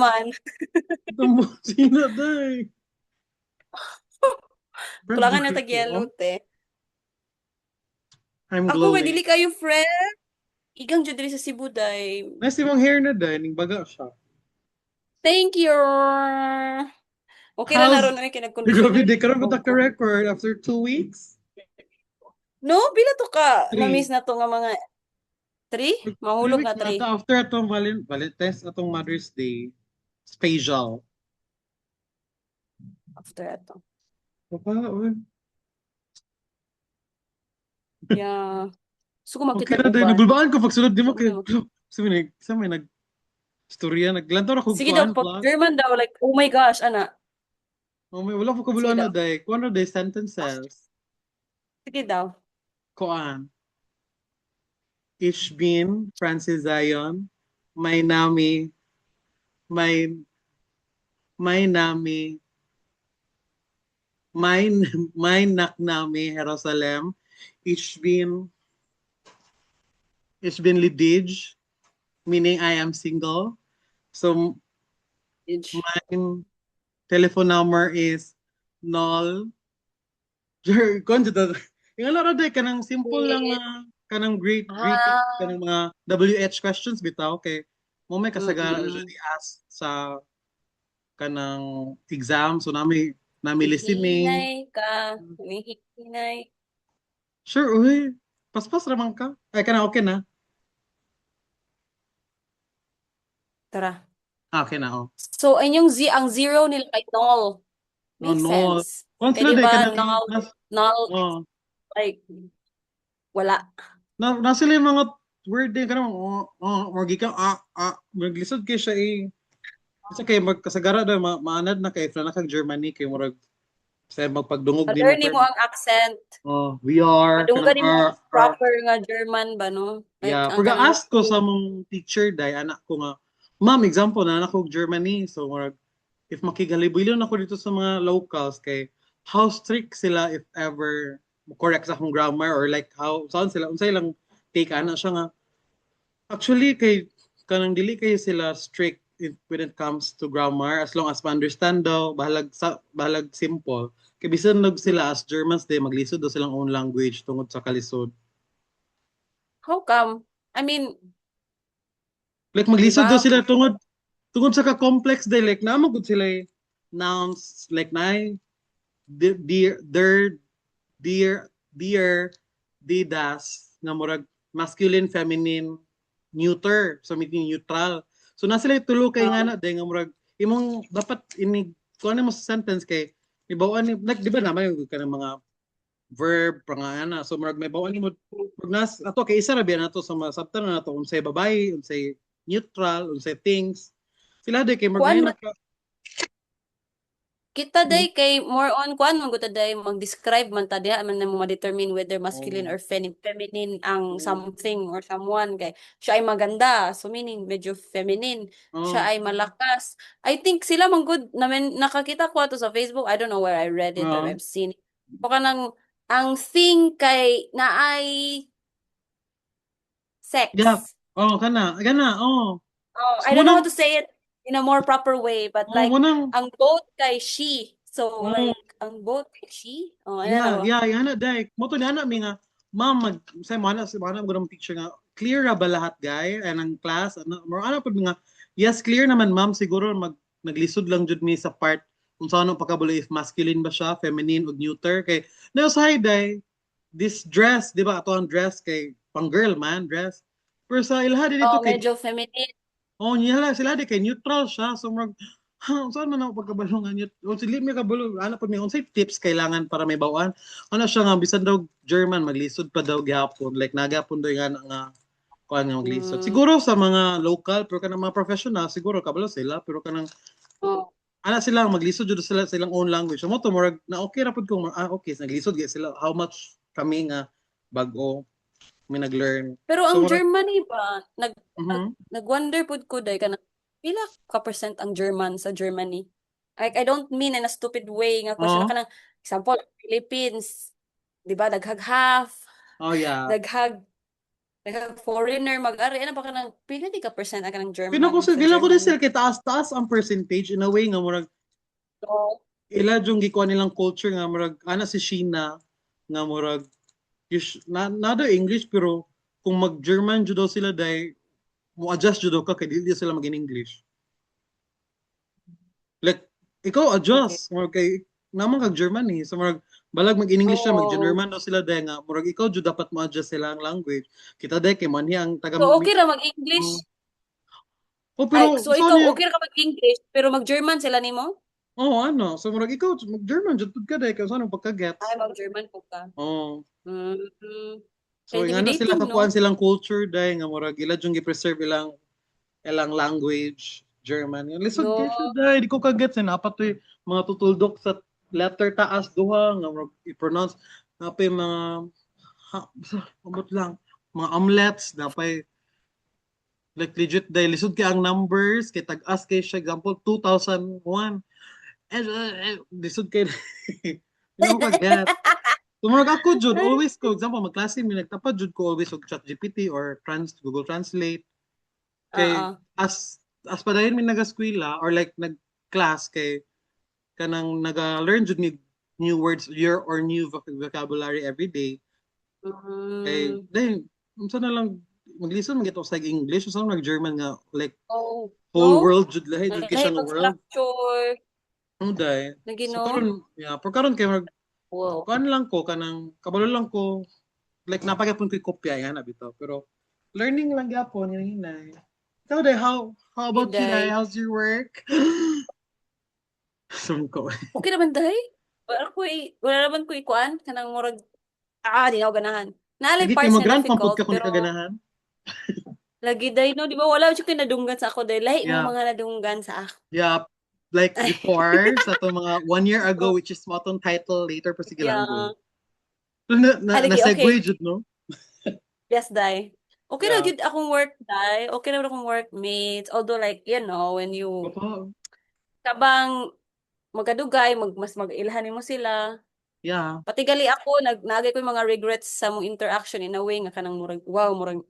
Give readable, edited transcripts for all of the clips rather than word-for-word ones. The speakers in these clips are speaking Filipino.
man. Tumbo, sino day? Brad Kulangan na Duquesne, tag-yellow, oh. te. I'm Ako kay glowing. dili kayo friend. Igang jud diri sa Cebu day. Nice mong hair na day, ning baga siya. Thank you. Okay ra na How's, ron na grabe, kinag-conditioner di ka rin ko. record after 2 weeks? No, bila to ka na-miss 3. na to nga mga 3? Three Mahulog weeks na na ata 3 after atong Valentine's atong Mother's Day. Special. after ato. Papa, uy. Yeah. So kung Okay makita na day, uban. nagulbaan ko pag sunod di mo Sabi kay, mo. sa may storya, naglantaw na kong Sige daw kuan, pag vlog. German daw like oh my gosh ana. Oh, may wala ko Sige kabuluan na daw. day. Kuan na day sentences. Sige daw. Kuan. Ich bin Francis Zion. May nami, may, may nami, may, may naknami Jerusalem. Ich bin, ich bin Lidij, meaning I am single. So, Age. my telephone number is null. Kung dito, yung laro day, kanang simple lang Eh, na, kanang greeting, ah, kanang mga WH questions bitaw, okay. Mo may kasagara mm. usually ask sa kanang exam, so nami listening. Hihinay ka. Hihinay. Sure, uy, paspas ramang ka. Ay, kanang okay na. Tara. Ah, okay na, oh. So, ang zero nila kay null. No, Makes no. sense. Kung Eh, sila di day, ba, kanang, null, oh, like, wala. na sila yung mga word din, kanang, magiging, maglisod kayo siya eh. Kasi kay magkasagara daw maanad na kay fla na kag Germany kay murag sa magpagdungog din mo Ma-learn term. mo ang accent. Oh, we are kanang Madunggan mo ang proper nga German ba, no? Like, yeah. ang Pag kanang, ask ko sa mong teacher day anak ko nga, ma'am, example na anak ko Germany. So murag if makigalibuyo na ako dito sa mga locals kay how strict sila if ever correct sa akong grammar or like how saan sila unsay lang take ana siya nga actually kay kanang dili kayo sila strict when it comes to grammar as long as ma-understand daw bahalag simple. Kay bisan nog sila as Germans day maglisod daw silang own language tungod sa kalisod. how come? I mean, Like di maglisod daw ba? sila tungod sa ka-complex day like naman gud sila nouns like na dear dear dear didas nga murag masculine feminine neuter so meaning neutral so na sila tulo kay nga Um, na day nga murag imong dapat ini kuan mo sa sentence kay ibawaan ni like di ba naman yung kanang mga verb pangana so murag may bawaan mo pag nas ato kay isa ra biya nato sa mga sabtan na nato unsay babae unsay neutral unsay things sila day kay murag kuan ngayon man, kita day kay more on kuan man gud ta day mag-describe man ta diha man mo ma-determine whether masculine oh, or feminine ang oh, something or someone kay siya ay maganda so meaning medyo feminine siya oh, ay malakas. I think sila man gud namin nakakita ko ato sa Facebook. I don't know where I read it or oh, I've seen it. So kanang ang thing kay na ay yeah sex. oh kana oh Oh, so I mo don't know how nang to say it in a more proper way, but oh like mo nang ang boat kay she. So oh like ang boat kay she. Oh, ayan na yeah, ba? yeah, yana dai. Moto ni ana mi nga, ma'am mag say mana si mana mo teacher nga clear ra ba lahat guy anang class ano mo ana pud nga yes clear naman ma'am siguro naglisod lang jud mi sa part kung saan ang pagkabulo if masculine ba siya, feminine o neuter kay na usahay dai this dress, di ba? Ato ang dress kay pang girl man dress. Pero sa ilaha dito Oh, kay medyo feminine. oh, niya lang sila di kay neutral siya. So mag saan man ako pagkabalungan yun? O sili may kabalo, ano pa may unsay tips kailangan para may bawaan? Ano siya nga bisan daw German maglisod pa daw gihapon. Like nagapon daw nga kuan nga maglisod. Mm, Siguro sa mga local pero kanang mga professional siguro kabalo sila pero kanang oh. ana sila maglisod jud sila silang own language. So mo to murag na okay ra pud ko okay naglisod gyud sila how much kami nga bag-o may nag-learn. Pero So ang murag Germany ba, mhm. nag-wonder pud ko day kana pila ka percent ang German sa Germany? Like I don't mean in a stupid way nga question Oh. ka ng example Philippines, 'di ba daghag half, Oh yeah. daghag Like, foreigner mag-ari, ano ba ka ng, pila di ka percent ka ng German sa Pila ko din Germany? sila kay taas-taas ang percentage in a way nga murag So, ila yung gikuha nilang culture nga murag ana si Sheena nga murag nada English pero kung mag-German jud daw sila dai mo adjust jud daw ka kay dili sila maging English. Like ikaw okay. adjust murag kay naman kag Germany so murag balag mag-English sila Oh. mag-German daw sila dai nga murag ikaw jud dapat mo adjust sila ang language. Kita dai kay manhi ang taga So, okay ra mag-English? Oh, Ay, pero so ikaw okay ra ka mag-English, pero mag-German sila nimo? ano, so murag ikaw mag-German jud pud ka dai kay saan Ay, pagka-gets. mag-German po ka. Oh. Mm. So nga na sila Intimidating, no? kakuan silang culture dai nga murag ila jung gi-preserve ilang language German. Yung lisod No. kay siya dai di ko kaget sa napat to mga tutuldok sa letter taas duha nga murag i-pronounce napay mga abot lang mga omelets napay like legit dai lisod kay ang numbers kay tag-as kay siya example 2001 lisod kay you know kaget. Tumurag ako jud always ko example magklase mi nagtapad jud ko always og ChatGPT or Google Translate Oo. kay as padayon mi nagaskwela or like nag-class kay kanang naga-learn jud ni new words year or new vocabulary every day kay Mm. dahil unsa na lang maglison man gito sa English unsa nag German nga like Oh, whole no? world jud lahi jud kay Lahi siya nga pag world. structure. Dai. Lagi, So no? karon yeah, pero karon kay Wow. kuan lang ko kanang kabalo lang ko like napagapon ko'y kopya yan bitaw pero learning lang gyapon yung hinay. Ikaw day how about you day? Giday. How's your work? Sumko. Okay naman, day. Wala naman ko ikuan. Kanang murag, di ako ganahan. Naalay Lagi kay parts mo nga grand pampud difficult, ka kung di pero ka ganahan. lagi, day, no? Di ba, wala siya kinadunggan sa ako, day. Lahi mo Yeah. mga nadunggan sa ako. Yeah. Like before sa to mga 1 year ago which is motong title later pa sige lang go. Yeah. Na Lagi, okay. segue jud no? Yes, day. Okay na Yeah. good akong work, day. Okay na akong workmates. Although, like, when you, Opo. kabang magadugay, mas mag-ilhanin mo sila. Yeah. Pati gali ako, nagay ko yung mga regrets sa mong interaction in a way nga kanang murag, wow, murag,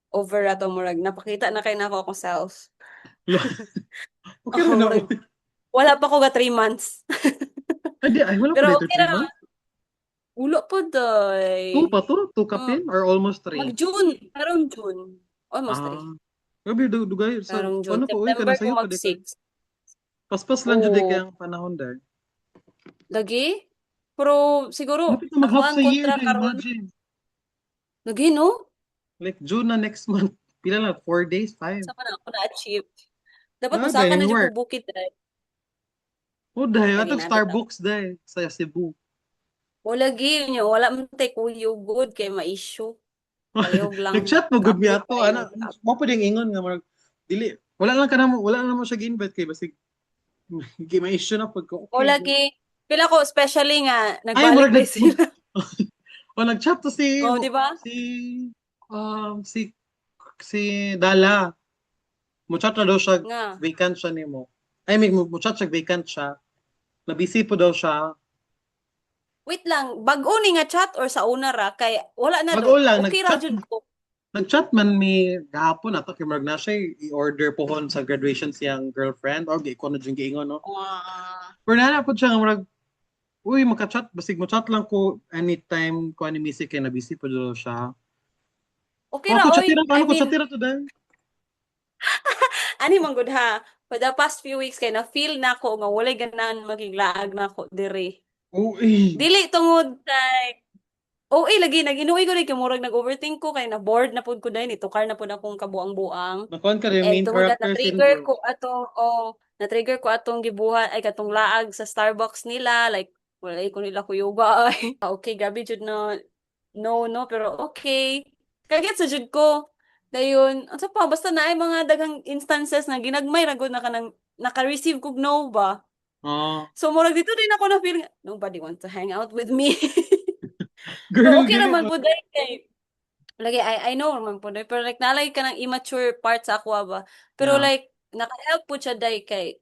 over ato, murag, napakita na kay na ako akong self. Okay Oh, ra na. murag, wala pa ko ga 3 months. Adi ay wala pa Pero dito okay 3 ra, months. ulo po, Two day. pa to? Two Uh, kapin or almost 3? Mag-June, karong June. Almost Ah. 3. Grabe, dugay. Sa, Karong June. ano ko, uy, ka September na ko sa'yo pa, di ka. mag-6. Paspas lang dyan, Oo. kaya ang panahon dahil. Lagi? Pero siguro, Lapit na ako mag-half ang sa year kontra dahil, karon. imagine. Lagi, no? Like, June na next month. Pila lang, 4 days, 5. Sa man ako na-achieve. Dapat Na, masaka dahil na in dyan ko work. bukid, day. Oh, dahil, Lagi atong na, bitaw. Starbucks dahil, sa Cebu. Wala nyo, wala man tay kuyo good kay ma-issue. Palihog lang Nag-chat mo, good mi kapoy ato, kayo. ana. Mo pwedeng ingon nga, marag, dili, wala lang mo siya gi-invite kay, basig, may issue na pag O okay. lagi, pila ko especially nga Ay, nagbalik na sila. o nag-chat to Oh, di ba? si, um, si, si Dala. Muchat na daw siya, Nga. vacant siya nimo. I mean, muchat siya, vacant siya. Na-busy po daw siya. Wait lang, bag-o ni nga chat or sa una ra kay wala na Mag-o do. lang, Okay ra jud ko. nag-chat man mi gahapon ato kay Mark na siya i-order pohon sa graduation siyang girlfriend or di ko na dyan giingon no. Ah. Pero na po siya nga Mark, uy maka-chat basig mo chat lang ko anytime ko ani misi kay na busy po daw siya. Okay ra oy. Paano I ko mean, chatira to dahil? ani man gud ha. For the past few weeks kay na feel na ko nga walay ganahan magiglaag na ko diri. Uy. Dili tungod kay lagi naginuoy ko rin kay murag nag-overthink ko kay na bored na pud ko dahil itukar na pud akong kabuang-buang. Nakuan ka rin And main tungod at character na-trigger syndrome. ko gibuhat ay katong laag sa Starbucks nila like wala ko nila kuyuga ay. Okay, gabi jud na no pero okay. Kaget sa jud ko. Dayon, unsa pa basta na ay mga daghang instances na ginagmay ra gud na kanang naka-receive kog no ba. Oh, So murag dito din ako na feel nobody wants to hang out with me. Pero girl, okay dili naman ba? po dahil kay lagi, I know naman po dahil. Pero like, nalay ka ng immature part sa ako ba. Pero Yeah, like, naka-help po siya dahil kay,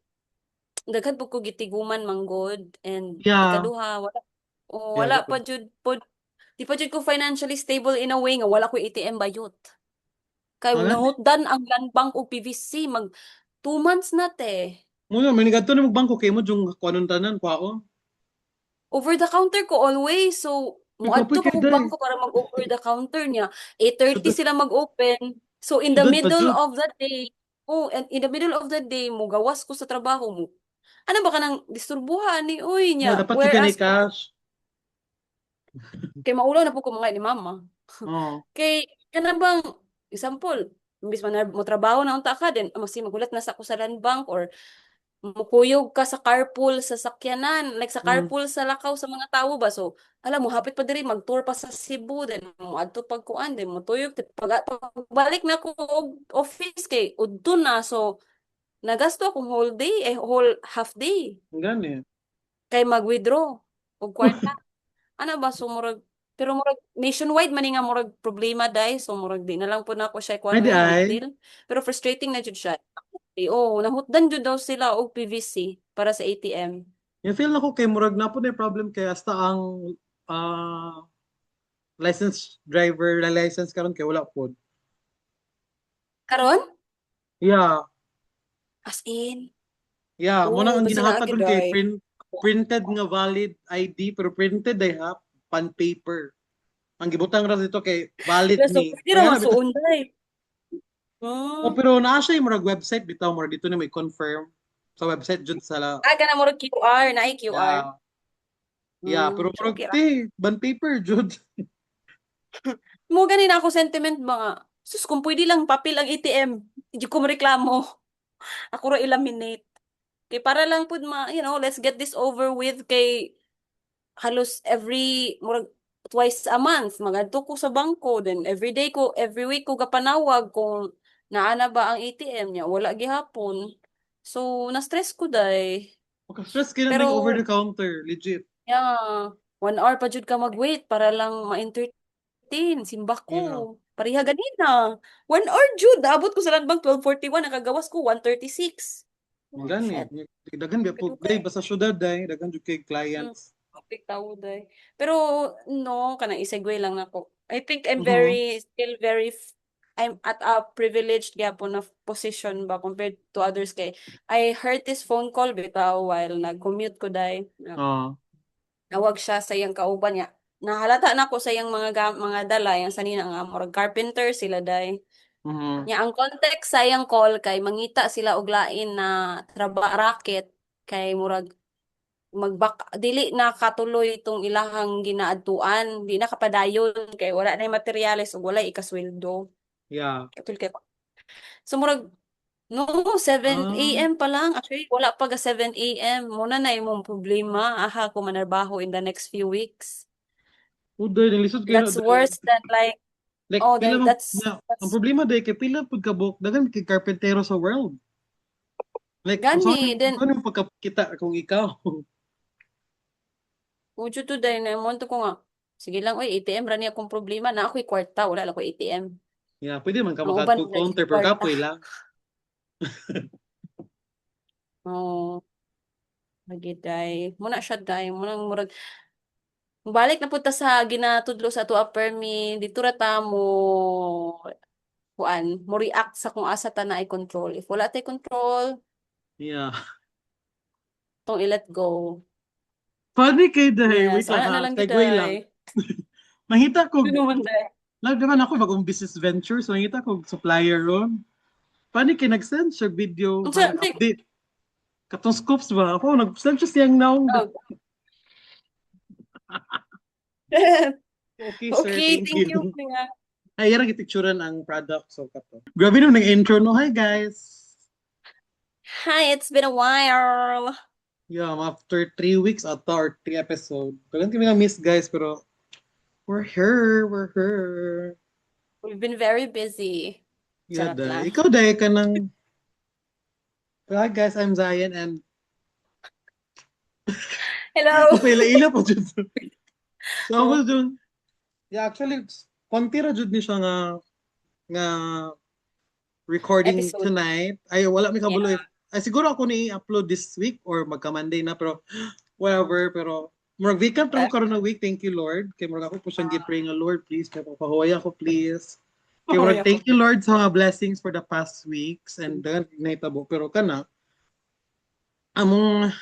daghan po ko gitiguman manggod. And yeah, ikaduha, yeah, wala pa jud po, di pa jud ko financially stable in a way nga wala ko ATM bayot. Kay Ang gani. nahutdan ang land bank o PVC mag 2 months na te. Muna, may nigadto na magbangko kay mo yung kuanon tanan, kwaon. Over the counter ko always. So, Ikapoy muadto pa kay kog day. bangko para mag-over the counter niya. 8:30 Syudad, sila mag-open. So, in the syudad pa middle jud. of the day, oh, and in the middle of the day, mo gawas ko sa trabaho mo. Ano ba ka nang disturbuhan ni uy Mo, niya? dapat yung kay Whereas, cash. kay maulo na po ko mga ni mama. Oo. Kay, kanang example, imbis man mo trabaho na unta ka, din, masi magulat na sa ako sa land bank or mukuyog ka sa carpool sa sakyanan, like sa Mm. carpool sa lakaw sa mga tao ba? So, alam mo, hapit pa diri, mag-tour pa sa Cebu, then mo adto pagkuan, then mo tuyog, pagbalik na ko og office kay udto na, so, nagasto akong whole day, whole half day, Ang gani. kay mag-withdraw og kwarta. Ano ba, so, murag, pero murag, nationwide man nga murag problema dai, so murag di na lang po na ako siya kuan Pwede nga big ay. deal. Pero frustrating na jud siya. Oo, nahutdan jud daw sila og PVC para sa ATM. Yung feel na ko kay Murag na po na yung problem kay hasta ang ah, license driver na license karon kay wala po. Karon? Yeah, As in, yeah. Mo na ang basi na ginahatag agad ron kay ay. printed nga valid ID pero printed ay ha pan paper. Ang gibutang ra dito kay valid Pero so, ni. pwede Kaya ra na bitaw. masuon dai. Oh, Hmm. pero naa siya yung Murag website bitaw Murag dito na may confirm sa website jud sa Kana mo QR, na ay QR. yeah, yeah, pero So Murag okay ra. ti ban paper jud. Mo gani na ako sentiment mga. Sus, kung pwede lang papel ang ATM, di ko reklamo. Ako ra i-laminate. Kay para lang pud let's get this over with kay halos murag twice a month magadto ko sa bangko then every week ko gapanawag kung naa na ba ang ATM niya wala gihapon so na stress ko day Maka-stress kay ning over pero the counter, legit. yeah 1 hour pa jud ka mag-wait para lang ma-entertain simba Yeah. ko pareha ganina 1 hour jud abot ko sa landbank 12:41 nakagawas ko 1:36 Ang oh gani. shit Daghan gyud po pero day basta syudad day, daghan jud kay Mm, clients. topic tao day. Pero no, kanang isegue lang nako. I think Mhm. I'm at a privileged gyapon na position ba compared to others kay I heard this phone call bitaw while nag-commute ko day. Ah. Nawag siya sa iyang kauban niya. Nahalata na ko sa iyang mga dala, yang sanina nga murag carpenter sila day. Mhm. Nya ang context sa iyang call kay mangita sila og lain na racket kay murag dili na katuloy itong ilahang ginaadtuan di na kapadayon kay wala na yung materyales ug wala ikasweldo Yeah. katul kay so murag no 7 Ah. a.m. pa lang actually wala pa ga 7 a.m. muna na imong problema aha ko manarbaho in the next few weeks Uday ning lisod kay na that's day. worse than like Like oh pila then man that's ang that's problema day kay pila pud ka buok daghan kay karpentero sa world. Like gani then usahay mo pagkakita kung ikaw. mucho to day na mo ko nga sige lang oy ATM ra ni akong problema na ako'y kwarta wala lang ko ATM Yeah, pwede man ka ang uban makadto lagi counter pero kwarta kapoy lang. oh lagi day. Muna siya day. Muna murag. Balik na punta sa ginatudlo sa ato permi. Dito ra ta mo react sa kung asa ta na i-control. If wala tay control, Yeah. tong i-let go. Funny kay day. Wait Yes, lang ana na ha. lang gid Segue lang. day. Mahita ko Yun naman day. Lag naman ako bagong business venture so nakita ko supplier ron. Paano kay nag-send siya video Unsa parang update. Katong scoops ba? Ako nag-send siya siyang naong oh. okay sir, Okay, thank thank you. you. Kuya. Ay, yarang itikturan ang product so kato. Grabe nung nag-intro no. Hi guys. Hi, it's been a while. Yeah, after 3 weeks ata or 3 episode. Tagan kami na-miss guys pero we're here, we're here. We've been very busy. Yeah, Charot day. lang. Ikaw day ka ng Hi guys, I'm Zion and Hello. napaila-ila pa dyan. So, I Oh, was doing Yeah, actually, konti ra jud ni siya nga recording episode. tonight. Ay wala mi Yeah. kabulo if ay siguro ako ni upload this week or magka Monday na pero whatever pero murag vacant ra ko karon na week. Thank you Lord. Kay murag ako po siyang gi-pray nga Lord please kay papahuway ako please. Kaya Ay murag, ako. thank you Lord sa mga blessings for the past weeks and naitabo. Pero kana, among,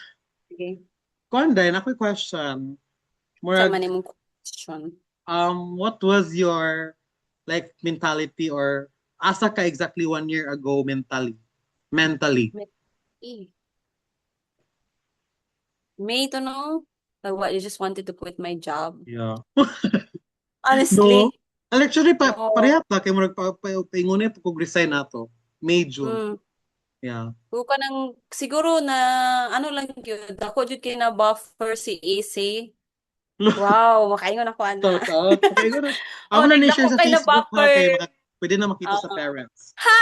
Sige. kuan day, na ako'y question. Sa Murag, man imong question. what was your like mentality or asa ka exactly 1 year ago mentally? Mentally. Eh, May to know. Like what, you just wanted to quit my job. Yeah. No. Honestly, Actually, no. pareha pa kay murag paingon ko resign nato. May June. Mm. Yeah. Kung ka nang, siguro na, ano lang yun, ako jud kay na buffer si AC. Wow, makaingon ako, ana. Shout out. Okay, ko na. Ako Oh, na ni-share nagdako sa kay na Facebook ha kay buffer. pwede na makita sa Ah, parents. ha!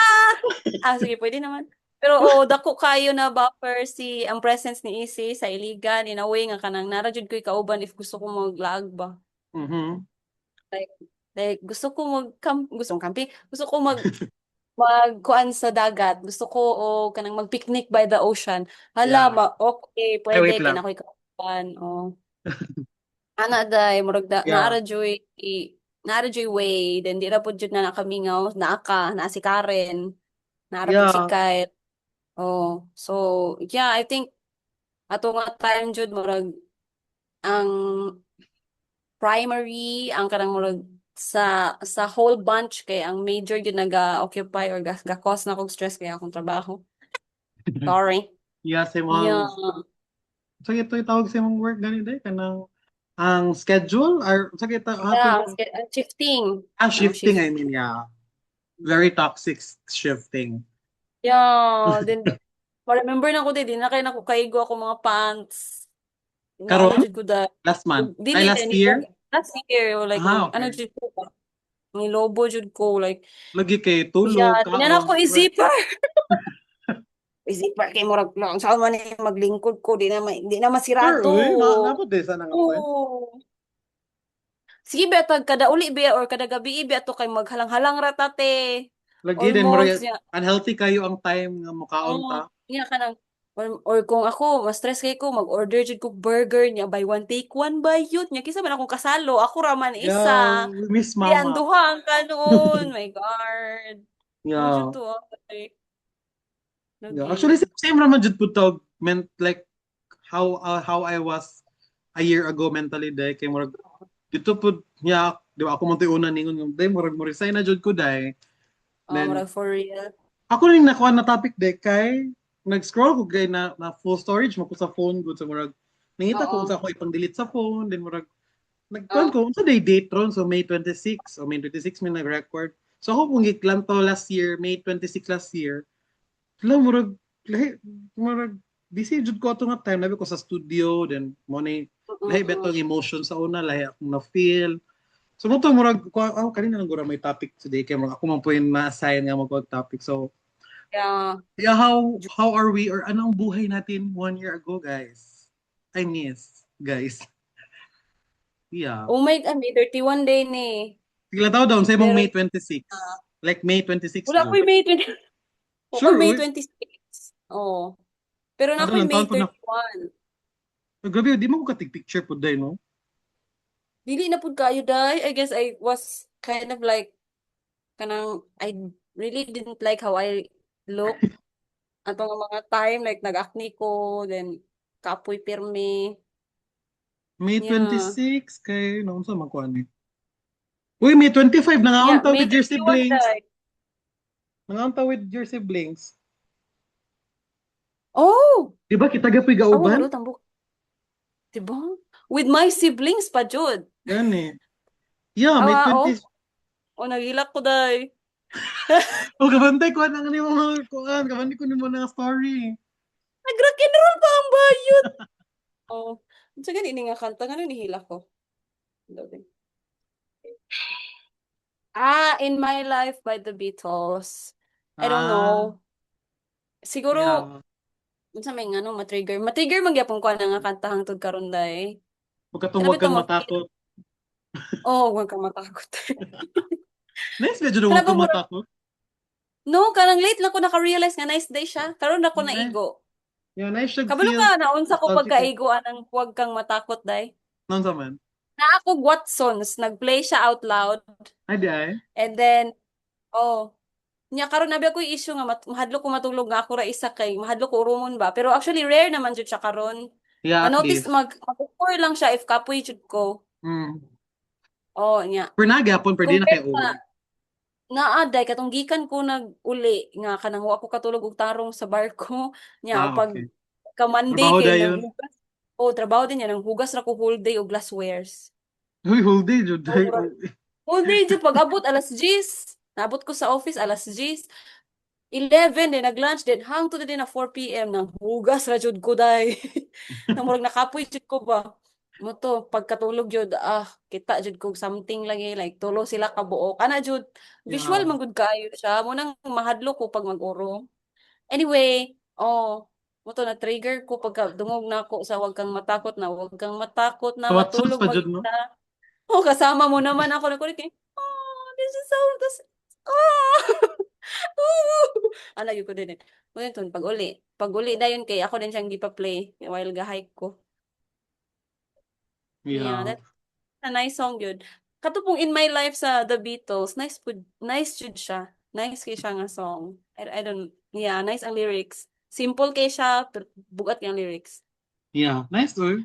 Sige, pwede naman. Pero dako kayo na buffer si ang presence ni AC sa iligan in a way nga kanang nara jud ko'y kauban if gusto ko maglag ba. Mhm. Like, gusto ko gusto kong camping, gusto ko magkuan sa dagat. Gusto ko kanang mag-picnic by the ocean. Hala, Yeah. okay, Ay, wait pwede kay lang. na ko'y kauban. Ana day murag Yeah. naara joy way then di ra pud jud na nakamingaw na si Karen naara pud si Yeah. Kyle. So yeah, I think ato nga time jud murag ang primary ang kanang murag sa whole bunch kay ang major yun naga-occupy or ga-cause na kog stress kaya akong trabaho. Sorry. Yeah, sa Yeah. imong sa ito itawag sa imong work gani day kanang ang schedule or sa kita hapon Yeah, shifting. shifting Shift. I mean yeah. Very toxic shifting. Yeah, then remember na ko di na kay nako kaigo ako mga pants. Ano Karon jud ko da last month ay dili last din year. last year or like ano Okay. jud ko ba nilobo jud ko like Lagi kay tulog yeah, di na kaon ako right? isipan. Isip pa kay murag lang sa man ni maglingkod ko di na Sure, masirado. uy, napod din sa nangapoy. Oo. Sige ba tag kada uli ba or kada gabi ba to kay maghalang-halang ratate. Lagi din mo Almost ya. unhealthy kayo ang time nga mukaon ta. Iya ka nang or kung ako ma-stress kay ko mag-order jud ko burger niya buy one take one ba yun niya kisa man akong kasalo ako raman Yeah, isa. we miss Di mama. anduhang ka noon. My God. Mo jud Yeah. to ay Yeah. Actually, lagi. same raman jud po to meant like how I was a year ago mentally day kay murag dito po niya di ba ako man to una ningon yung day murag mo resign na jud ko day. Then Murag for real. ako rin nakuha na topic day kay nag-scroll ko kay na full storage mo ko sa phone good sa murag nangita ko Oo. unsa ko ipang-delete sa phone then murag nagkuhan Oo. ko unsa day date ron so May 26 o May 26 may nag-record. So ako kung giklan to last year May 26 last year. Wala murag lahi murag busy jud ko ato nga time labi ko sa studio then mo ni lahi Oo. betong emotion sa una lahi akong na feel. So mo to murag ko kanina lang gura may topic today kay murag ako man po yung ma-assign nga mag topic. So Yeah. yeah, how are we or ano ang buhay natin 1 year ago, guys? I miss, guys. Yeah. Oh my God, may 31 day ni. Sigla tao daw sa imong Pero May 26. Like May 26 wala ko June. May 20. Wala ko Sure, May uy. 26. Oh. Pero na Ano ko lang May taon po na. 31. Grabe, di mo ko katig picture po day, no? Dili na pud kayo dai. I guess I was kind of like kanang I really didn't like how I look atong mga time like nag-acne ko then kapoy pirmi. May Yeah. 26 kay naunsa man ko ani. Uy, May 25 Yeah, nangaunta May with your 31 siblings. dai. Nangaunta with your siblings. Oh, Di ba kita gapoy amo gauban? balo tambok. Diba? With my siblings pa jud. Yan eh. Yeah, May Awa, 20. O nagilak ko day. Oh, kabantay ko ang ano yung mga kuan. Kabantay ko ni mo na story. Nag-rock and roll pa ang bayot. Oh, sa gani ini nga kanta nga nihila ko. Dali. In My Life by the Beatles. I don't Ah, know. Siguro yeah. unsa may ngano ma-trigger. Ma-trigger man gyapon ko na nga kanta hangtod karon day. Huwag Kanabi to kang matakot. wag kang matakot. Nice medyo na huwag Kanaba kang mo matakot. no, kanang late lang ko naka-realize nga nice day siya. Karon na ko Nice. naigo. Yeah, nice should Kabalo feel ka na unsa ko nostalgic. pagkaiguan ang huwag kang matakot day. Noon sa man. Na ako Watsons, nag-play siya out loud. Ay, di ay. And then Oh. Nya karon nabi ako issue nga mahadlok ko matulog nga ako ra isa kay mahadlok ko urumon ba. Pero actually rare naman jud siya karon. Yeah, at Na-notice least. mag-occur lang siya if kapoy jud ko. Mm. Oh, nya. Pero nagapon, pwede na Compared kay sa uwi. naaday katong gikan ko nag-uli nga kanang wa ko katulog og tarong sa barko nya Ah, pag okay. ka Monday Trabaho kay dayon. naghugas. Oh, trabaho din yan naghugas ra ko whole day og glasswares. Uy, whole day, jud Oh, day. murag Uwi. whole day jud pag abot alas 10. Naabot ko sa office alas 10. 11 din nag-lunch din hangtod din na 4 PM nang hugas ra jud ko day. Na murag nakapoy jud ko ba. Mo to pagkatulog jud kita jud ko something lagi like tulo sila ka buok. Ana jud visual Yeah. man gud kaayo siya mo nang mahadlok ko pag mag-uro. Anyway, mo to na trigger ko pagka dungog na ako sa wag kang matakot na Tawatsos matulog pa jud, no? mag-isa. Oh, kasama mo naman ako na kulit. This is so this oh. Ano yun ko din eh. Ngunit yun, pag uli na yun kay ako din siyang gipa-play while ga-hike ko. Yeah, Yeah. that's a nice song yun. Katupong In My Life sa The Beatles, nice jud siya. Nice kay siya nga song. I don't, yeah, nice ang lyrics. Simple kay siya, pero bugat yung lyrics. Yeah. Nice, uy.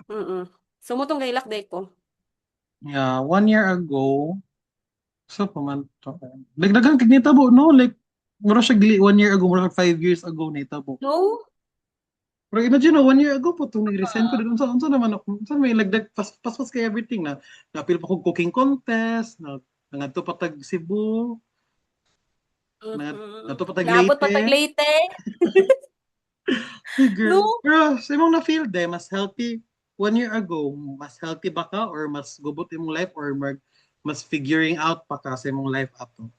Mm-mm. Sumutong kay Lakday ko. Yeah. 1 year ago, so paman to. Like, dagang kagnitabo, no? Like, mura siya 1 year ago, mura 5 years ago nitabo. No? Pero imagine, 1 year ago po, itong nag-resign ko, unsa naman ako, unsa may lagdag, paspas kay everything na, napil pa kong cooking contest, nangadto pa tag Cebu, Mm-hmm. nangadto pa tag Naabot pa tag Leyte. Leyte? Hey girl, No? pero sa imong na-feel day, mas healthy 1 year ago, mas healthy ba ka or mas gubot imong life or mas figuring out pa ka sa imong life ato?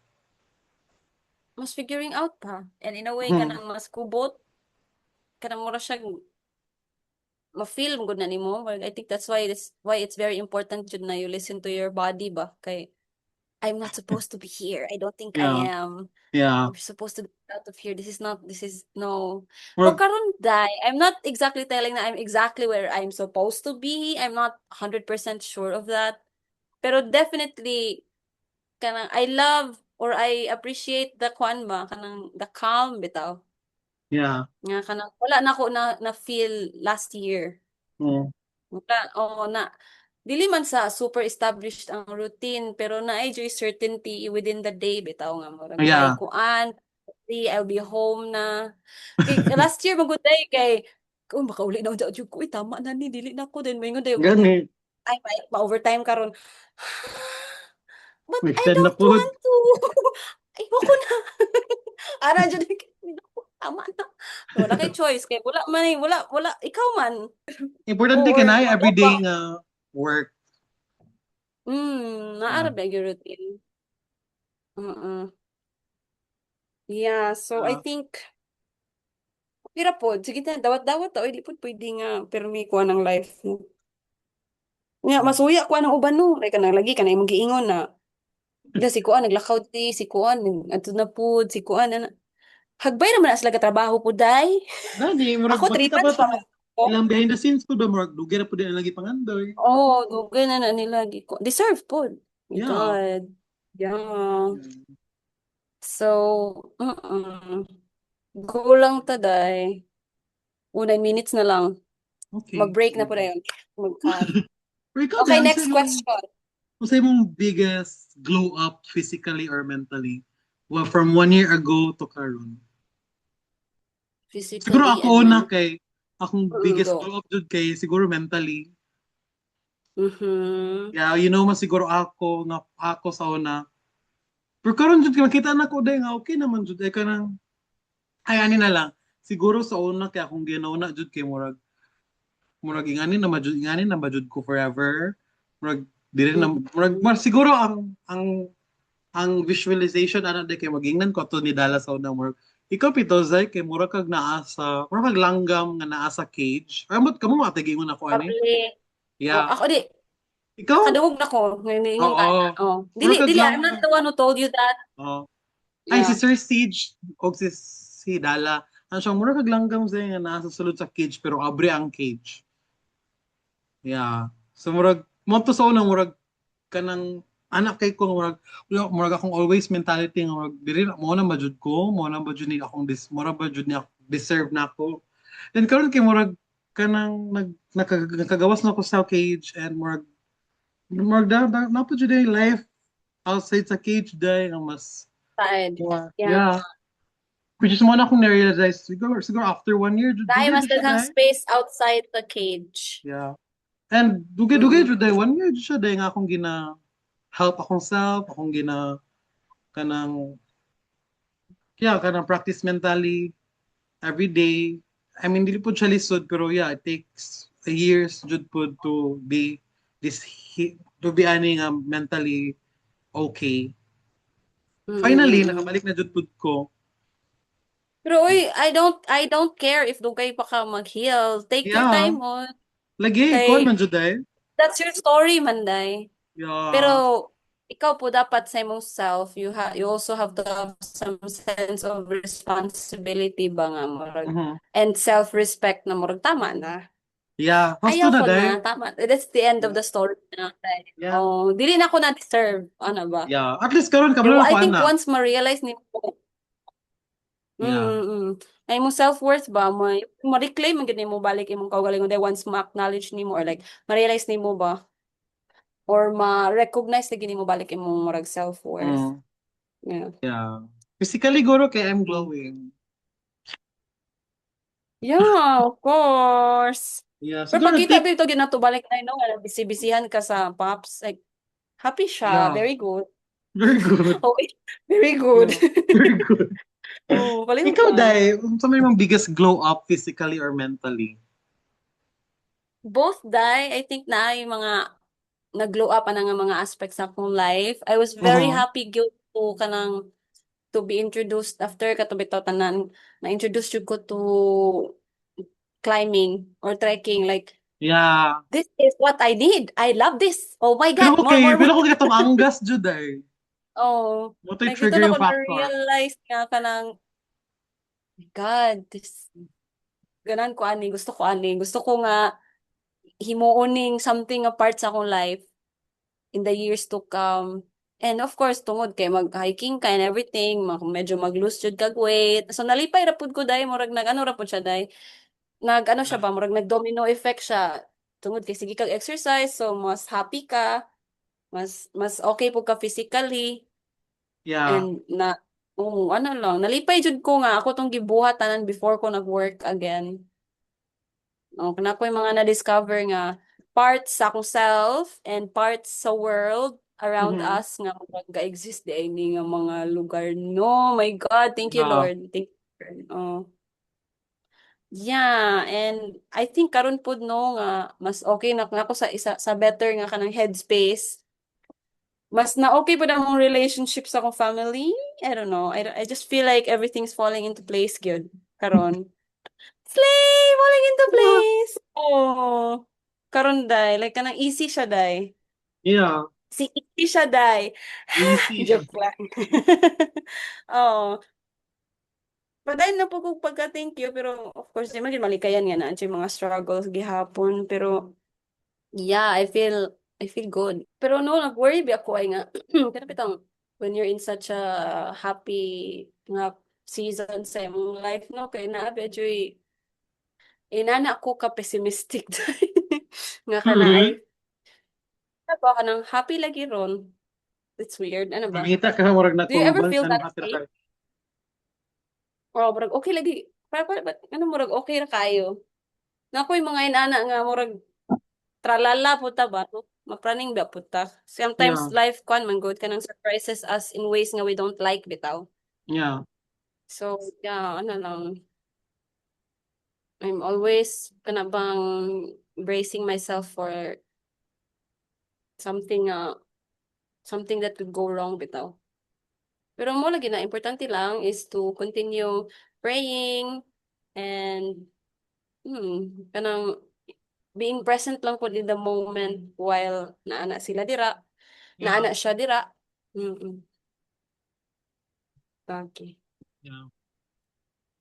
Mas figuring out pa. And in a way, Hmm. kanang mas kubot, kanang mura siya ma-feel mo gud na nimo. Well, I think that's why it's very important jud na you listen to your body ba kay I'm not supposed to be here. I don't think I Yeah, am. yeah. I'm supposed to be out of here. This is no. Pero Or, karon dai, I'm not exactly telling na I'm exactly where I'm supposed to be. I'm not 100% sure of that. Pero definitely kanang I love or I appreciate the kwan ba kanang the calm bitaw. yeah. Nga kanang wala na ako na feel last year. Mm. Wala, oo na dili man sa super established ang routine pero na-enjoy certainty within the day bitaw nga murag day Yeah. kuan I'll be home na kay last year magud day kay kung baka uli na jud ko tama na ni dili na ko din maingon day Gani. ay ma-overtime karon but I Extend na don't po. want to ayoko na ara jud tama na wala kay choice kay wala man wala ikaw man Importante ka or na wala everyday pa. nga work. Naara Yeah. ba yung routine? Mm. Yeah, so I Yeah. think pira pod sige ta dawat-dawat ta oy di pod pwede nga permi ko ng life mo. Nya masuya ko ang uban no, like kanang lagi kanay imong giingon na da si kuan naglakaw ti si kuan adto na pod si kuan ana. Hagbay naman na sila ka trabaho po day. Gani, murag Ako 3 makita ba months ito pa man ko. ilang behind the scenes po ba, murag dugay na po din ang lagi pangandoy. Oh, dugay na nila gi ko. Deserve pod. My Yeah. God. Yeah. Mm. So, go lang ta day. 9 minutes na lang. Okay. Mag-break na po na yun. Mag-cut. Pero ikaw, Okay, Diane, next question. sa imong biggest glow up physically or mentally? Well, from 1 year ago to karon. Siguro Physically ako and una mental. kay, akong biggest Go. glow up jud kay siguro mentally. Mm-hmm. Yeah, mas siguro ako sa una. Pero karon jud makita na ko day nga okay naman jud ay kanang ay ani na lang. Siguro sa una kay akong ginauna jud kay murag ingani na majud ko forever. Murag dili na murag siguro ang visualization ana day kay magingnan ko to ni Dallas sa una murag ikaw pito zay kay murag kag langgam nga naa sa cage. Amot kamo matagingon ako ani. Probably. Oh, Yeah. ako di. Ikaw? Nakadungog na ko. Ngayon ka Oo. na. Oh. Murag Dili, kag dili. I'm not langgam. the one who told you that. Oo. Ay si Yeah. Sir Siege o si Dala. Ano siya murag kag langgam zay nga naa sa sulod sa cage pero abre ang cage. Yeah. So murag mo to sa una murag kanang anak kay ko murag murag akong always mentality nga murag dili na mo na majud ko, mo na majud ni akong mo na majud ni ako deserve na ako. Then karon kay murag kanang nakagawas na ko sa cage and murag na po jud yung life outside sa cage day nga mas Side. Yeah. yeah, which is mo na akong na-realize siguro after 1 year Dahil dugay mas jud siya daghang day. space outside the cage. Yeah. And dugay Mm-mm. jud day 1 year jud siya day nga akong gina help akong self, akong gina kanang yeah, kanang practice mentally every day. I mean, dili po siya lisod, pero yeah, it takes years jud po to be to be ani nga mentally okay. Finally, Mm-mm. nakabalik na jud po ko. Pero uy, I don't care if dugay pa ka mag-heal. Take your Yeah, time mo. lagi, kon Kay man jud ay. that's your story, Manday. Yeah. Pero ikaw po dapat sa imong self, you also have to have some sense of responsibility ba nga murag Mhm. and self-respect na murag tama na. Yeah, hasto Ayaw na ko day. na, tama. That's the end of Yeah. the story na. Yeah. Oh, dili na ko na deserve. Ano ba? Yeah. At least karon kabalo na I ko think ana. once ma-realize ni Yeah. ay mo self-worth ba mo ma-reclaim man gid mo balik imong kaugalingon day once ma-acknowledge nimo or like ma-realize nimo ba or ma-recognize na gid nimo balik imong murag self-worth. Mm. Yeah. Yeah. Physically guro kay I'm glowing. Yeah, of course. Yeah, Pero siguro pagkita take dito ginatubalik na no, nga bisi-bisihan ka sa pops like happy siya, yeah, very good. very good. Oh, wait, very good. Yeah, very good. Oh, Ikaw, palihog. Dai, sa may mong biggest glow up physically or mentally? Both die, I think na yung mga nag-glow up na nga mga aspects sa akong life. I was very Uh-huh. happy gyud ko kanang to be introduced after katubitaw tanan na-introduce jud ko to climbing or trekking like Yeah. this is what I need. I love this. Oh my Pero God, more, okay, more, more. pero kung itong anggas, Juday, Oh, what ay like dito na triggering ko factor? na-realize nga ka ng, my God, this, ganan ko ani, gusto ko ani. Gusto ko nga himuoning something apart sa akong life in the years to come. And of course, tungod kay mag-hiking ka and everything, medyo mag-lose jud kag weight. So nalipay ra pud ko dai, murag nag-ano ra pud siya dai. Nag-ano siya ba, murag nag-domino effect siya. Tungod kay sige kag exercise, so mas happy ka, mas okay po ka physically. Yeah. And ano lang, nalipay jud ko nga ako tong gibuhat tanan before ko nag-work again. Kana ko yung mga na-discover nga parts sa akong self and parts sa world around Mm-hmm. us nga mag-exist di ay ni nga mga lugar. No, my God, thank you Yeah. Lord. Thank you. Lord. Oh. Yeah, and I think karon pud no nga mas okay na ako sa sa better nga kanang headspace. Mas na okay pud ang relationship sa akong family. I don't know. I just feel like everything's falling into place good karon. Slay! Falling into place! Oh. Karon day, like kanang easy siya day. Yeah. Si easy siya day. Easy siya. Joke lang. Oh. But ayun na po kung pagka-thank you, pero of course, di man din malikayan nga na yung mga struggles gihapon. Pero yeah, I feel good. Pero no, nag-worry ba ako ay nga, kana bitang, when you're in such a happy nga season sa imong life, no, kay na, medyo inana ko ka pessimistic nga kana ay Mm-hmm. ano ba ka ng happy lagi ron. It's weird. Ano ba? Mangita ka murag na Do you ever normal feel sa that happy na way? ka. Or murag okay lagi. Ba't ano murag okay ra kayo? Na ako'y mga inana nga murag tralala puta ba? No? Mapraning ba puta? Sometimes Yeah. life kwan man good ka ng surprises us in ways nga we don't like bitaw. Yeah. So, yeah, ano lang. I'm always kana bang bracing myself for something something that could go wrong bitaw. Pero mo lagi na importante lang is to continue praying and kanang being present lang po in the moment while naana sila dira, Yeah. naana siya dira. Mm. Okay. Yeah.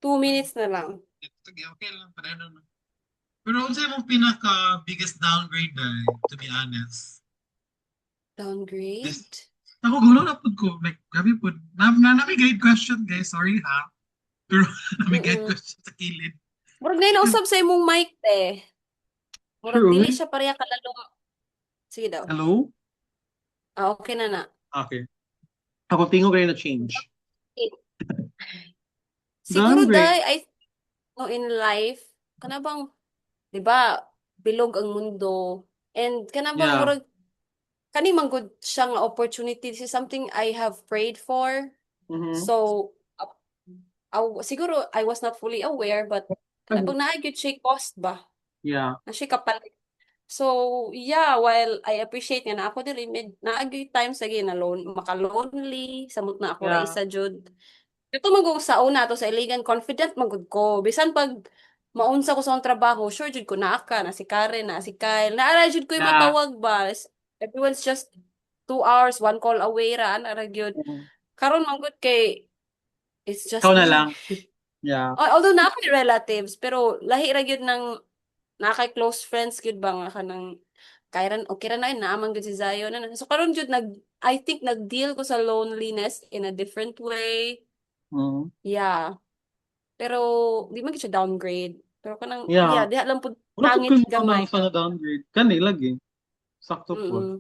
2 minutes na lang. Sige, okay lang. Pareho na. Pero ano sa'yo mong pinaka biggest downgrade, Dai, to be honest? This, Downgrade? ako gulo na po ko. Like, gabi po. Namigay question, guys. Sorry ha. Pero namigay Mm. question sa kilid. Murag na inausab sa imong mic, te. Murag dili True. siya pareha kalalong. Sige daw. Hello? Okay na na. Okay. Ako tingog kayo na change. Siguro Downgrade. dai I know in life kana bang 'di ba bilog ang mundo and kana bang Yeah. murag kani man gud siya nga opportunity. This is something I have prayed for. Mm-hmm. So siguro I was not fully aware but kana bang naay gyud siya cost ba? Yeah. Na siya kapalit. So, yeah, while I appreciate nga na ako diri naagi times lagi na maka-lonely, samot na ako ra Yeah. isa jud. Ito magug sa una to sa iligan confident magud ko. Bisan pag maunsa ko sa akong trabaho, sure jud ko naa ka, na si Karen, na si Kyle. Naara jud ko Yeah. matawag ba. Everyone's just 2 hours, one call away ra, na ra gyud. Mm. Karon man gud kay it's Ikaw just na me. lang. Yeah. Although na ako relatives, pero lahi ra gyud ng na kay close friends gyud ba nga kanang kairan okay ra na yun naamang gyud si Zion na so karon gyud I think nag-deal ko sa loneliness in a different way. Mm. Yeah. Pero di man gyud siya downgrade. Pero kanang yeah, Yeah. diha lang pud Wala po pangit kung gamay. ano sa na-downgrade. Kani, lagi. Sakto po. Mm.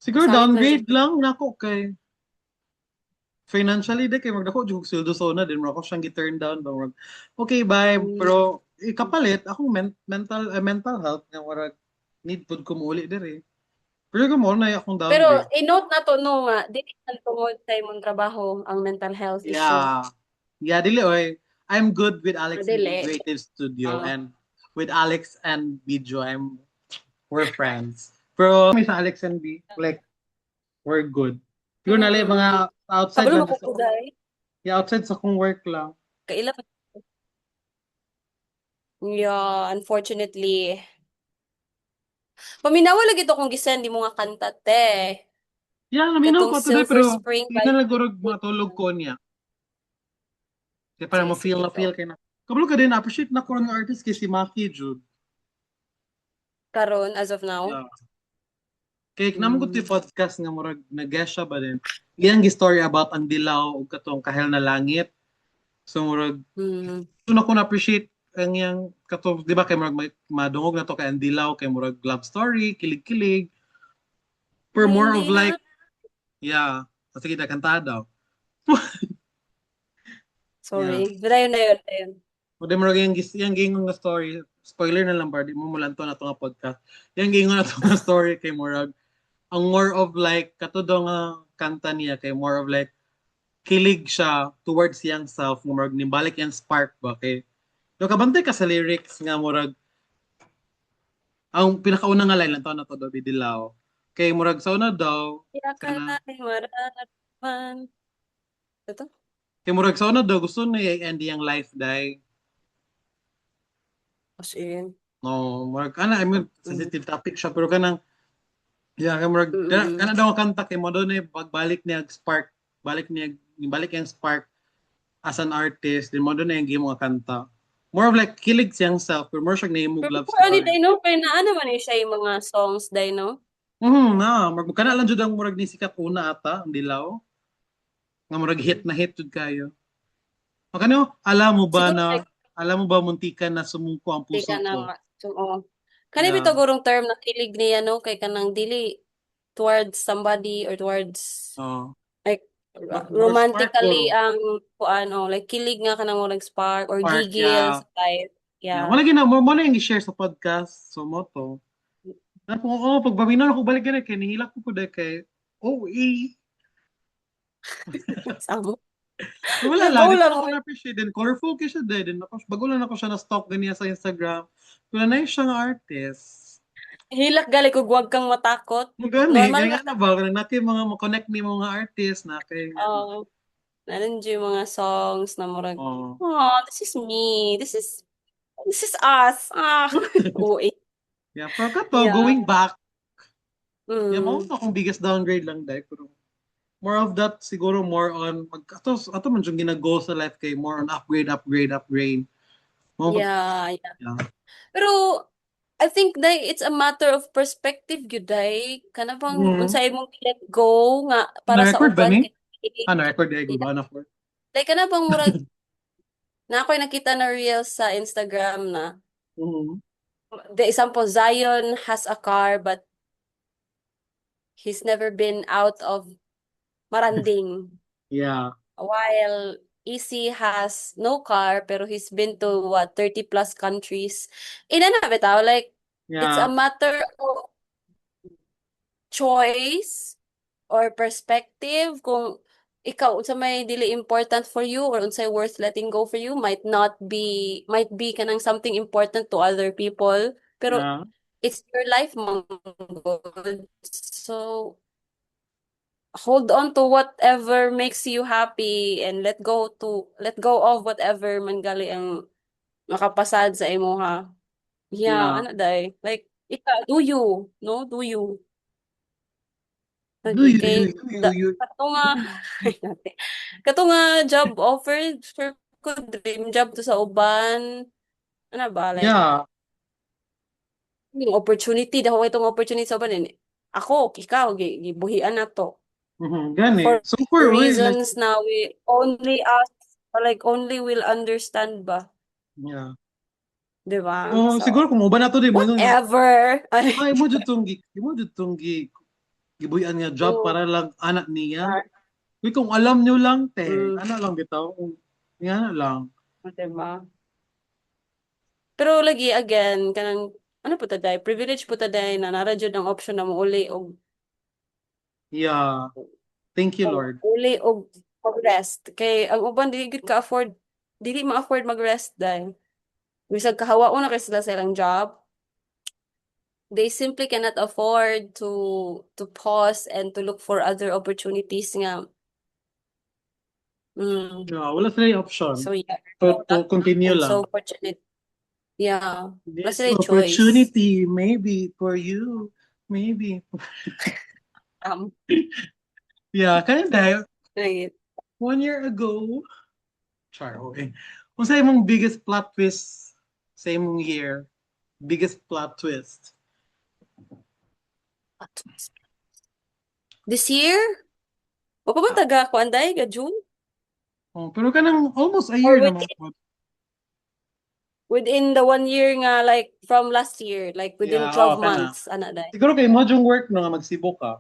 Siguro Pasangit lang downgrade jud. lang nako kay financially de kay magdako jug sweldo so na din mo ako siyang gi-turn down ba murag, okay bye Mm. pero kapalit akong mental health nga murag need pud ko muuli dire. Pero ko mo na akong Pero downgrade. i-note na to no nga dili man tungod sa imong trabaho ang mental health issue. Yeah. Yeah, dili oy. I'm good with Alex and B Dili. Creative Studio Ah. and with Alex and Bijo we're friends. Pero may sa Alex and B like we're good. Pure na lang Mm. mga outside Kabalo lang mo sa ko dai. yeah, outside sa kong work lang. Kaila yeah, unfortunately. Paminawa lagi to kung gisend mo nga kanta te. Yeah, naminaw Katong ko today Silver pero Spring hindi by na nagurog Whitney. matulog ko niya. Kaya para Sige, ma-feel sige na feel go. kay na. Kabalo ka din, appreciate na ko ng artist kay si Maki Jude. Karon as of now. Yeah. Kay naman ko ti Mm. podcast nga murag nag-guest siya ba din. Iyang story about ang dilaw ug katong kahel na langit. So murag Mm. so na ko na-appreciate ang yang katong di ba kay murag madungog na to kay ang dilaw kay murag love story, kilig-kilig. For more of Hindi na. like yeah, sige na kanta daw. Yeah. Sorry. Dayon na yun. Dayon. O di mo yung gingon nga story, spoiler na lang ba, di mo mulanto na to nga podcast. Yung gingon na to nga story kay Murag, ang more of like, katudo nga kanta niya kay more of like, kilig siya towards young self, nga Murag, nimbalik yung spark ba kay, yung kabantay ka sa lyrics nga Murag, ang pinakauna nga line lang to na to daw, Bidilaw. Kay Murag, sa una daw, Kaya ka kana, na maraman. Ito? kay Murag, sa una daw, gusto niya i-end yung life die. As in. No, Murag, I mean, Mm. sensitive topic siya, pero kanang, yeah, kay murag Mm. kana daw ang kanta kay mo daw na pagbalik niya spark, balik yung spark as an artist, din mo daw na yung game nga kanta. More of like kilig siyang self, pero more siyang nahimog Pero love kung ano story. day no, kaya naa naman siya yung mga songs day no. Na, murag kana lang jud ang murag ni sikat una ata, ang dilaw. Nga murag hit na hit jud kayo. Makano, Siguro like alam mo ba muntikan na sumuko ang di puso ka na ko. nga. So, oh. Kani Yeah. bitaw gurong term na kilig niya no kay kanang dili towards somebody or towards Oh. like More spark romantically ko. ang kuan like kilig nga kanang walang spark or Spark, gigil yeah. sa type. Yeah. Yeah. Wala gina mo na yung i-share sa podcast. So mo to. Ako, pag baminaw ako balik ganun, kay nihilak ko po dahil kay, oh, Samo. wala lang, Go di lang ko mo. na-appreciate din, colorful kayo siya din, ako, bago lang ako siya na-stalk ganiya sa Instagram, wala na yung siyang artist. Hilak gali kung huwag kang matakot. Magani, Normal kaya ra nga na ba, kaya natin mga makonect ni mga artist na kay, nanon yung mga songs na murag, oh, oh, this is me. This is us. Ah. Uy. yeah, pero kato, Yeah. going back, yeah, Mm. mga akong biggest downgrade lang dahil, pero more of that, siguro more on, ato man yung ginag-go sa life kay more on upgrade. Yeah, yeah. Yeah. Pero I think day it's a matter of perspective gyud day. Kana bang Mm. unsay imong let go nga para sa Na-record ba uban ni? kay Na-record di ko yeah. ba na for? Like kana bang murag na ako'y nakita na reels sa Instagram na Mm. the example Zion has a car but he's never been out of Maranding. Yeah. While Easy has no car pero he's been to what 30 plus countries. Ina na bitaw like it's a Yeah. matter of choice or perspective kung ikaw unsa may dili important for you or unsay worth letting go for you might be kanang something important to other people pero Yeah. it's your life manggod. So hold on to whatever makes you happy and let go of whatever man gali ang makapasad sa imuha. Yeah, Yeah. ano day? Like ikaw, do you? Do Lagi you, kay you. kato nga kato nga job offer sure ko dream job to sa uban. Ano ba like Yeah. yung opportunity dako itong opportunity sa uban ako, ikaw, gibuhian na to. Mm-hmm. Gani. For So for we, like, reasons na we only us or like only will understand ba? yeah. 'Di ba? Oh, So, siguro kung uban na to di mo nga, whatever. Ay, imo jud tong gibuyan nga job oo, para lang anak niya. ah, Uy, kung alam nyo lang, te, mm, ano lang bitaw, nga na lang. 'di ba? Pero lagi again kanang ano po taday, privilege po taday na nara jud ang option na mouli Yeah. Thank you, Lord. og mag-rest. Kay ang uban dili gid ka afford dili ma-afford mag-rest dai. Bisag kahawa na kay sila sa ilang job, they simply cannot afford to pause and to look for other opportunities nga. Mm. Yeah, wala sila yung option. So yeah, To continue and lang. so fortunate. Yeah, wala This sila choice. opportunity, maybe for you, maybe. Um, Yeah, kinda. right. 1 year ago, char, okay. Kung sa imong biggest plot twist sa imong year, biggest plot twist. This year? O pa ba taga kuanday ga June? Oh, pero kanang almost a Or year naman po. within the 1 year nga like from last year, like within Yeah, 12 kana. months, ana day. Siguro kay mo yung work no nga magsibo ka.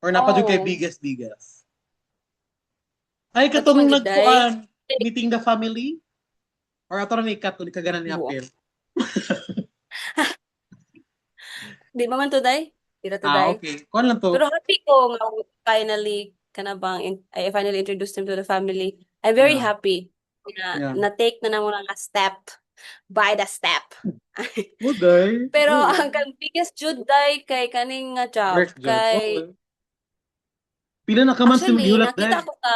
Or napadyo kay Oh, biggest. Ay, ato katong man gid day. nagkuan, meeting the family? Or ato na ni Kat, kung di ka ganan ni Buo. Apil? Di ba man to day? Dira to Ah, day. okay. Kuan lang to. Pero happy ko nga finally kana bang I finally introduced him to the family. I'm very Yeah. happy Yeah. na take na namo nga step by the step. Uday. Pero Oo. ang kan biggest jud day kay kaning nga job Work job. kay Okay. Pila na ka man sa actually maghiwalak nakita day. ko ka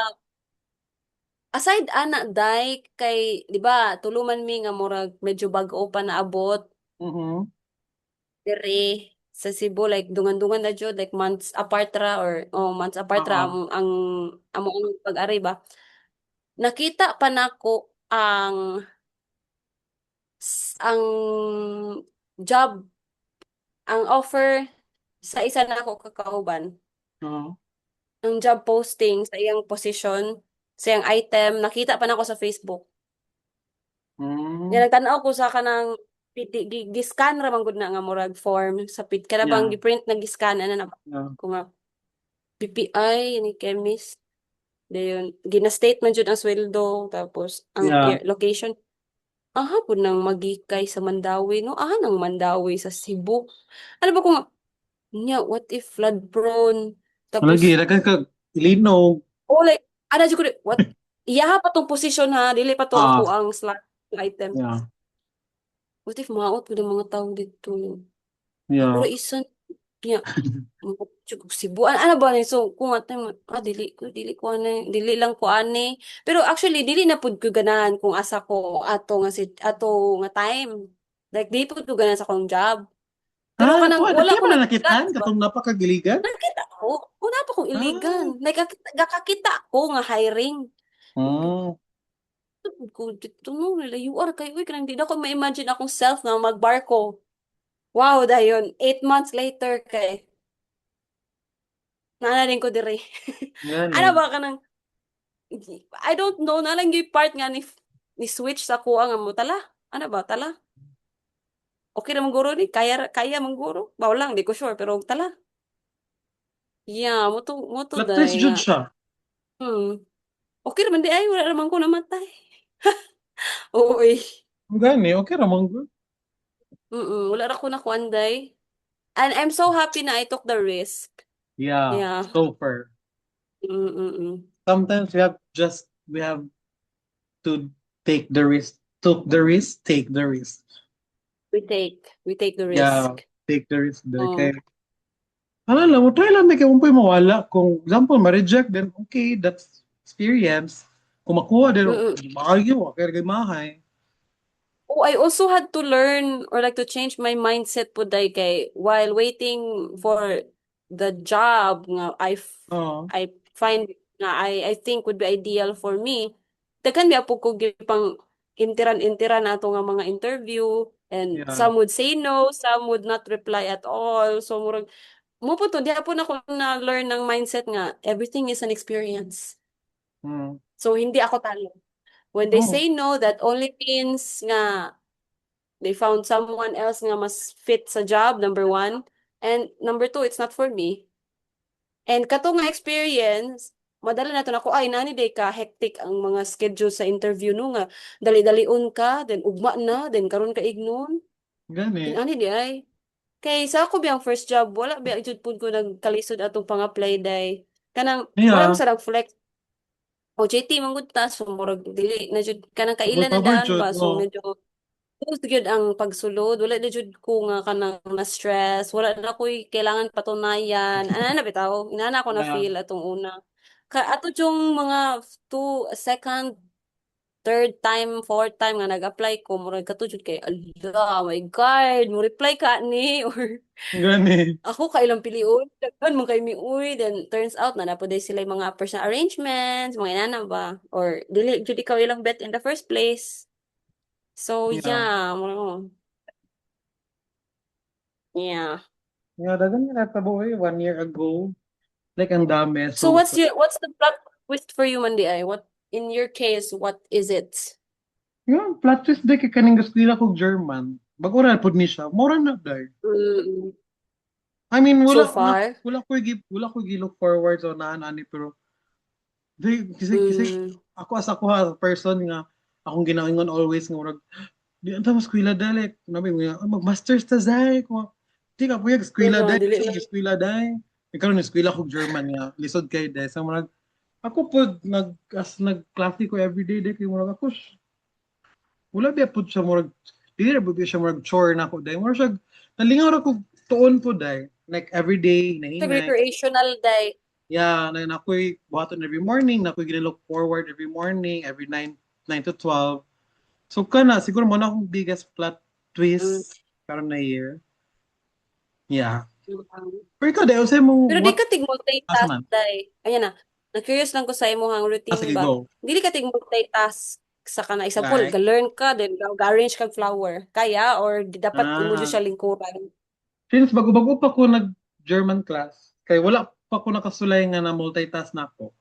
aside ana day kay di ba tuluman mi nga murag medyo bag-o pa naabot Mhm. diri sa Cebu like dungan-dungan na jud like months apart ra or months apart ra Oo. ang pag-ari ba. Nakita pa nako ang job, ang offer sa isa na ako kakauban, Oo. ang job posting sa iyang position, sa iyang item, nakita pa nako sa Facebook. Nga Mm. nagtanaw ko sa kanang giscan ra man gud na nga murag form sa pit kada bang Yeah. giprint na giscan ana na Yeah. ko nga BPI ni chemist dayon gina-state man jud ang sweldo tapos ang Yeah. location aha po nang magikay sa Mandawi no aha nang Mandawi sa Cebu ano ba kung nya what if flood prone Malagi, tapos rakan ka ilino. like ana jud ko what iya pa tong posisyon ha dili pa to Ah, ako ang slot item yeah. what if maot ko ng mga tao dito ako Yeah. ra isan niya Chugog Cebu ano ba ni so kung atay dili lang ko ani pero actually dili na pud ko ganahan kung asa ko ato nga time like di pud ko ganahan sa akong job pero Ah, kanang kuan, wala kaya ko mo na nagkat nakitaan ba katong napakagiligan? nakita ko wala pa akong Ah. iligan like gakakita ko nga hiring Oh. ko dito no nila you are kay uy kanang di na ko ma-imagine akong self na magbarko Wow, dayon 8 months later kay naana din ko diri. Ano Gani. ba ka nang I don't know na lang yung part nga ni switch sa kuha nga mo tala. Ano ba tala? Okay naman guro ni kaya kaya man guro. Baw lang di ko sure pero tala. Yeah, mo to Plot twist day jud nga. siya. Hmm. Okay naman di ay wala naman ko namatay. Oo eh. Gani, okay ra man good. Wala ra ko na kuanday. And I'm so happy na I took the risk. Yeah, Yeah. super. Mm-mm. Sometimes we have to take the risk. Took the risk, take the risk. We take the Yeah, risk. take the risk there. Kay, Oh. ano lang, mo try lang may kay umpoy mawala. Kung example, ma-reject, then okay, that's experience. Kung makuha, then Mm-mm. maargue, kaya kay mahay. Oh, I also had to learn or like to change my mindset po day kay while waiting for the job nga Oo, I find nga I think would be ideal for me. Daghan di po ko gipang intiran-intiran ato nga mga interview and yeah. some would say no, some would not reply at all. So murag mo po to di po na ko na learn ng mindset nga everything is an experience. Mm. So hindi ako talo. When they Oh, say no, that only means nga they found someone else nga mas fit sa job, number one. And number two, it's not for me. And kato nga experience, madala na to na ko, ay, nani day ka, hectic ang mga schedule sa interview no nga. Dali-dalion ka, then ugma na, then karon ka ignon. Then gani. ani di ay. Kay sa ako biyang first job, wala biya jud pud ko nagkalisod atong pang-apply day. Kanang, wala mo Yeah, sa flex. OJT man gud ta, so murag dili na jud kanang kaila na pabor-pabor daan jud. ba, so Oh. medyo tapos gyud ang pagsulod, wala na jud ko nga kanang na-stress, wala na ko'y kailangan patunayan. Ana na bitaw, inana ko na Yeah. feel atong una. Ato yung mga second, third time, fourth time nga nag-apply ko, murag katujud kay ala, oh my God, mo reply ka ni or Gani. ako kailang piliun, daghan mo kay miuy, then turns out na napoday sila yung mga personal arrangements, mga inana ba, or dili jud ikaw ilang bet in the first place. So Yeah. yeah, mo yeah. Yeah, dagan nga natabo 1 year ago. Like, ang dami. So So, what's the plot twist for you, Mandy? Ay? What in your case, what is it? yung plot twist day kay kaning eskwela kog German. Bag-oral pud ni siya. Mura na day. Mm, I mean, so wala far? wala ko gi-look forward sa naan ani pero kasi Mm, ako ha person nga akong ginaingon always nga murag di anta mas eskwela dali. Nabi mo nga, mag-masters ta zay ko. Di ka puyag eskwela wala, day, dili sa na. eskwela day. Ikaw na eskwela kog German nga lisod kay day. So murag ako po nag-klase ko everyday day kay murag ako wala biya pud siya murag dili ra biya siya murag chore na ako day murag siya nalingaw ra ko tuon po day like everyday Ito nahinay recreational day. yeah na ako'y buhaton every morning na ako'y gina-look forward every morning every 9 to 12 so kana siguro mo na akong biggest plot Mm, twist karon na year yeah mm. pero ikaw day usay mong Pero di what ka tig asa multitask man day. Ayan na. Na-curious lang ko sa imong routine sige ba. go Dili ka tig multitask sa kana example, like ga-learn ka then ga-arrange kag flower. Kaya or dapat imo jud ah siya lingkuran. since bago-bago pa ko nag German class kay wala pa ko nakasulay nga na multitask na ako.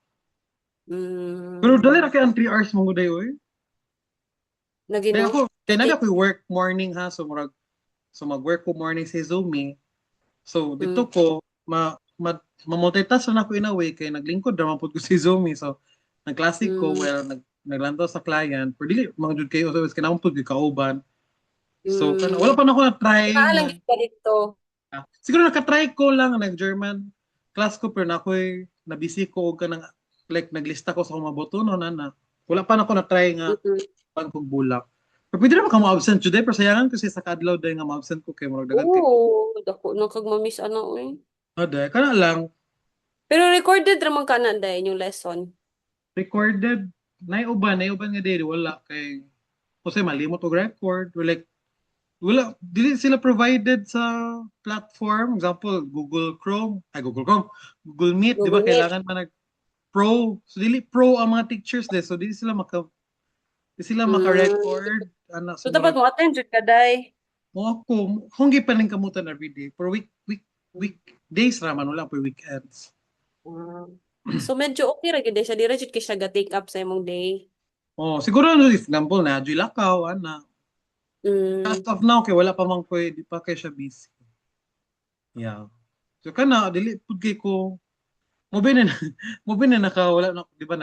Pero dali Mm, ra kay ang 3 hours mong guday oy. Dahil nagino. ako, kaya Okay. na ako work morning ha, so mag-work ko morning sa Zoomi. So dito Mm, ko ma-multitask na ako in a way kay naglingkod naman po ko si Zoomi. So nagklase ko, mm, well, naglantaw sa client, pero dili mga jud kayo so kinahanglan pud gyud kauban. So mm. wala pa na ako na-try Naalang nga gyud ka dito. siguro naka-try ko lang nag-German class ko pero na ako'y nabisi ko og kanang like naglista ko sa akong mga botonon na wala pa na ako na-try nga Mm. pag kog bulak. Pero pwede naman ka mo-absent today, pero sayangan kasi sa kadlaw dahil nga ma-absent ko kay murag dagan kay Oo, dako na kag mamiss ana oy. Aday. Kana lang, Pero recorded ra man kana day yung lesson. recorded, naiuban nga diri, wala kay, kasi malimot og record, or like, dili sila provided sa platform, example, Google Chrome, Google Meet, di ba, Google Meet. kailangan man nag-pro, so dili pro ang mga teachers de, so di sila Mm. maka-record, ana, So so dapat murag, mo attend jud ka day. O ako, kung gipaling kamutan everyday, per weekdays raman wala per weekends. Ah. So medyo okay ra gyud siya, di ra jud kay siya ga-take up sa imong day. Oh, siguro no, example na adyoy lakaw ana. As Mm. of now kay wala pa man pwede pa kay siya busy. Yeah. So kana dili pud kay ko mo bin na mo bin na nakawala na di ba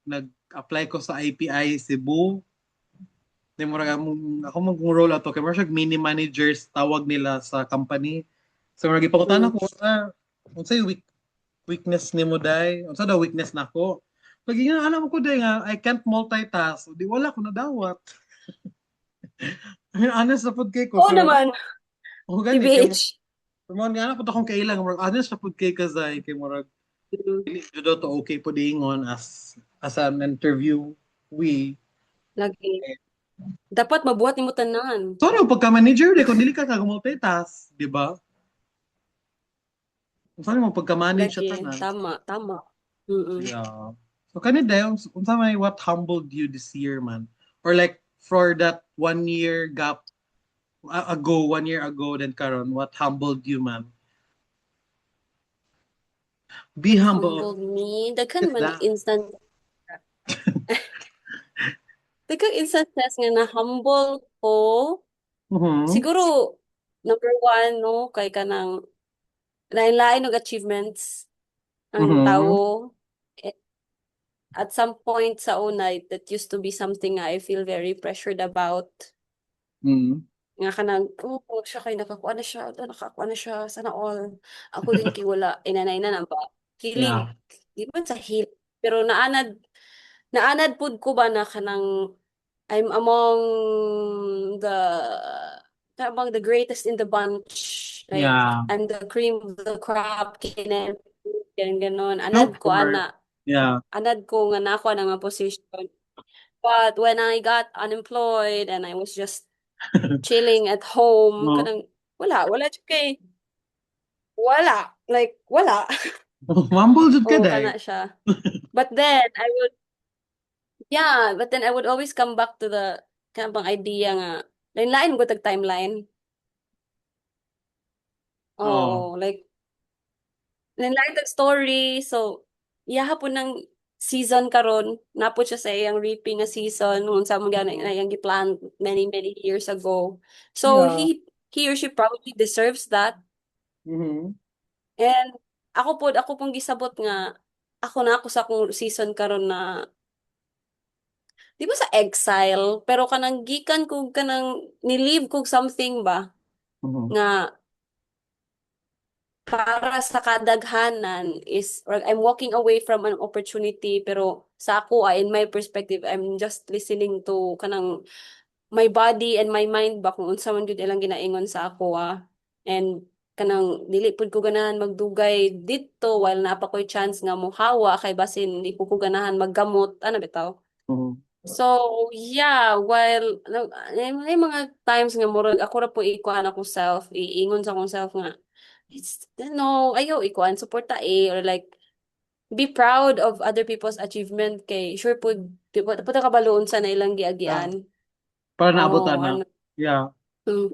nag-apply ko sa IPI Cebu. Di mo ra ako mag-roll out to kay mo siya mini managers tawag nila sa company. So mura gipangutan Mm. ko unsay weakness nimo day? Unsa daw weakness nako? Lagi nga alam ko day nga I can't multitask. Di wala ko nadawat. Honest na pud kay ko Oo pero naman, oh gani kay mo TBH. mo nga na pud akong kailang murag honest na pud kay kazay kay murag Mm. dili jud to okay pud ingon as an interview we. Lagi. Dapat mabuhat nimo tanan. So ano pagka manager day kung dili ka kag multitask, di ba? Kung mo pagka manage sa Lagi. tanan. Tama, tama. Mm. Yeah. So kanina unsa may what humbled you this year man? Or like for that 1 year gap ago, 1 year ago then karon what humbled you man? Be What humble. humbled me? Daghan It's man that. instant daghang instances nga na-humble ko. Mm-hmm. Siguro, number one, no, kay kanang lain-lain og achievements ang Mm-hmm. tawo. Eh, at some point sa una, that used to be something nga I feel very pressured about. Mm-hmm. Nga kanang, oh, siya kay nakakuha na siya, nakakuha na siya, sana all. Ako din kay wala, inanay na ba? Yeah. Healing, di man sa heal. Pero naanad pud ko ba na kanang I'm among the greatest in the bunch. Like, Yeah. I'm the cream of the crop, kinin, ganon. Of course. Yeah. Anad ko nga nako na nga position. But when I got unemployed and I was just chilling at home, No. kanang, wala, wala. Humble jud ka Oh, day. kana siya. But then, but then I would always come back to the, kanang bang idea nga, lain-lain ko tag timeline. Oh. Oh, like, lain-lain tag story. So, iya hapon ng season karon napod siya sa iyang reaping nga season kung sa mga na iyang giplan many years ago. So, Yeah. he or she probably deserves that. Mm-hmm. And ako pong gisabot nga ako sa akong season karon na di ba sa exile pero kanang gikan kog kanang ni-leave kog something ba Mm-hmm. nga para sa kadaghanan is or I'm walking away from an opportunity pero sa ako in my perspective I'm just listening to kanang my body and my mind ba kung unsa man gyud ilang ginaingon sa ako and kanang dili pud ko ganahan magdugay didto while napa ko'y chance nga mohawa kay basin di ko ganahan maggamot ano bitaw. Mm-hmm. So, yeah, while may mga times nga murag ako ra po ikuan ako self, iingon sa akong self nga it's no, ayaw ikuan suporta or like be proud of other people's achievement kay sure po di po kabaloon sa na ilang Yeah. giagian. Para naabutan Oh, na. ano. Yeah. Mm.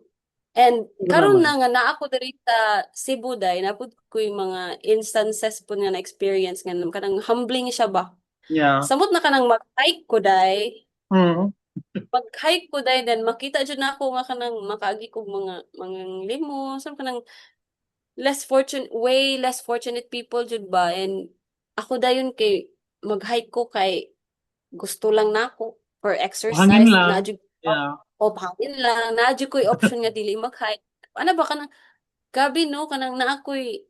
And Ano karon naman? na nga naa ako diri sa Cebu day napud ko yung mga instances po nga na experience nga kanang humbling siya ba. Yeah. Samot na kanang mag-hike ko day. Mm-hmm. Mag-hike ko day then makita jud na ako nga kanang makaagi kog mga limo, sa kanang way less fortunate people jud ba and ako dayon kay mag-hike ko kay gusto lang nako for Hangin exercise lang. na jud Yeah. o hangin lang na jud ko'y option nga dili mag-hike ano ba kanang gabi no kanang naa ko'y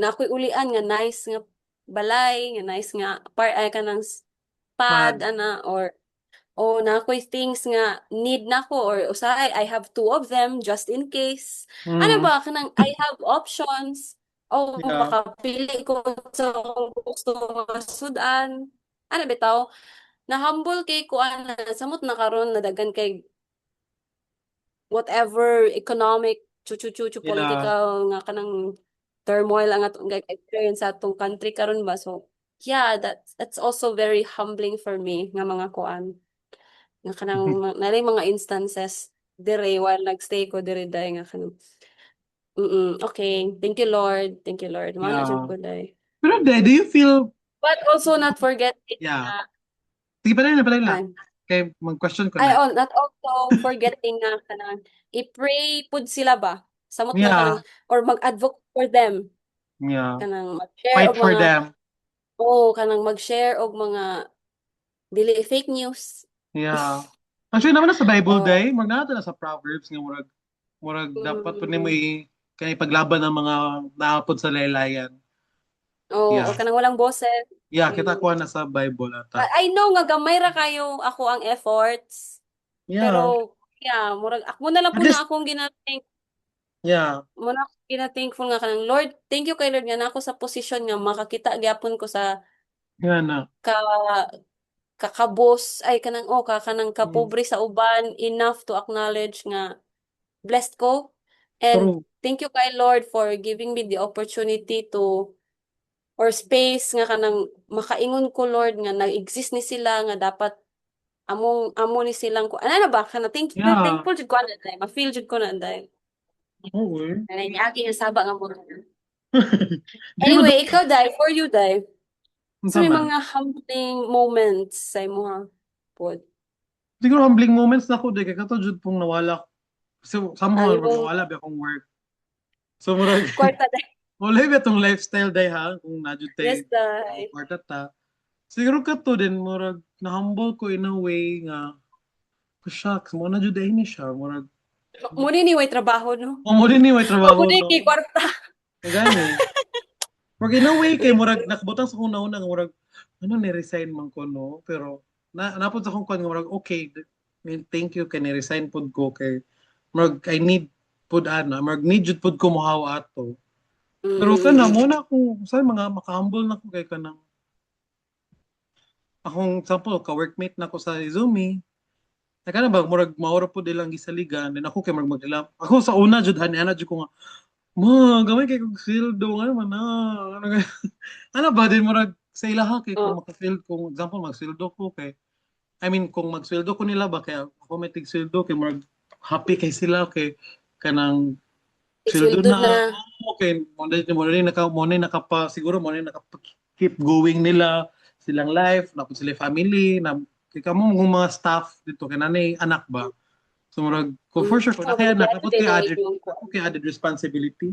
na ako'y ulian nga nice nga balay nga nice nga ay kanang pad Pad. ana or na ako'y things nga need nako or usahay I have two of them just in case. Ano Mm. ba kanang I have options. O Yeah. makapili ko sa akong gusto nga sudan. Ano bitaw? Na-humble kay ko ana samot na karon na daghan kay whatever economic chuchu Yeah. political nga kanang turmoil ang atong experience sa atong country karon ba. So yeah, that's also very humbling for me nga mga kuan nga kanang nalay mga instances. dire while nagstay ko dire day nga kanang okay. Thank you Lord. Thank you Lord. Mao na jud Yeah. ko day. Pero do you feel, But also not forgetting yeah. na Sige, pala lang. ah, Okay, mag-question ko ay na. not also forgetting nga kanang i-pray pud sila ba? Samot nga kanang Yeah, or mag-advocate for them. yeah. Kanang mag-share Fight og for mga them. kanang mag-share og mga dili fake news. Yeah. Actually naman na sa Bible Oh, day, magnato na sa Proverbs nga murag dapat pa nimo mm, kay paglaban ng mga naapod sa laylayan. or Yeah. kanang walang boses. Yeah, kita Mm. kuha na sa Bible ata. I know nga gamay ra kayo ako ang efforts, Yeah. pero yeah, murag ako na lang At po na least, akong gina-thank yeah. mo na akong gina-thankful nga kanang Lord, thank you kay Lord nga nako sa posisyon nga makakita gyapon ko sa Yeah na. ka kakabos ay kanang kanang Mm. kapobre sa uban enough to acknowledge nga blessed ko. And True. thank you kay Lord for giving me the opportunity to or space nga kanang makaingon ko Lord nga nag-exist ni sila nga dapat amo ni silang ko ano na ba kana Yeah. thankful jud ko na dai ma-feel jud ko na dai Oo eh. ana ni aki nga saba nga mo. Di mo Anyway, ikaw dai for you dai so unsa may man? mga humbling moments sa imong pod Siguro humbling moments na ko, di kay kato jud pong nawala. So, somehow, ay murag imong nawala ba akong work. So, murag, kwarta dai. wala ba itong lifestyle day ha, kung nadyo Yes tayo, dai. kwarta ta. Siguro ka to din, murag, na-humble ko in a way nga, oh, shucks, mo na jud day ni siya, murag, Muna ni way trabaho no. mo din ni may trabaho, Muna no? kay kwarta. Gani. Murag, in a way, kay murag, nakabutang sa kong nauna, nga murag, ano, ni-resign man ko, no? Pero, napod sa kong kwan, nga murag, okay, thank you, kay ni-resign pod ko, kay, murag, I need pod ana, murag, need jud pod ko mohawa ato. Pero kana Mm. mo na ako sa mga makahumble na ko kay kanang akong example ka-workmate na ko sa Izumi. Na kana ba murag maura po dilang gisaligan then ako kay murag magdala. Ako sa una jud ana jud ko nga ma gamay kay kog sildo nga man na. Ano, ano ba din murag sa ilaha kay kung Oh, maka-field kung example magsildo ko kay I mean kung magsildo ko nila ba kay ako may tig-sildo kay murag happy kay sila kay kanang sildo isweldo na na. okay mo na nakapa siguro mo na nakapa keep going nila silang life napod sila family na kay kamo mga staff dito kay nanay anak ba so murag ko for sure ko na Oh, kaya anak maligaya napod din kay ang added inyong ako kay added responsibility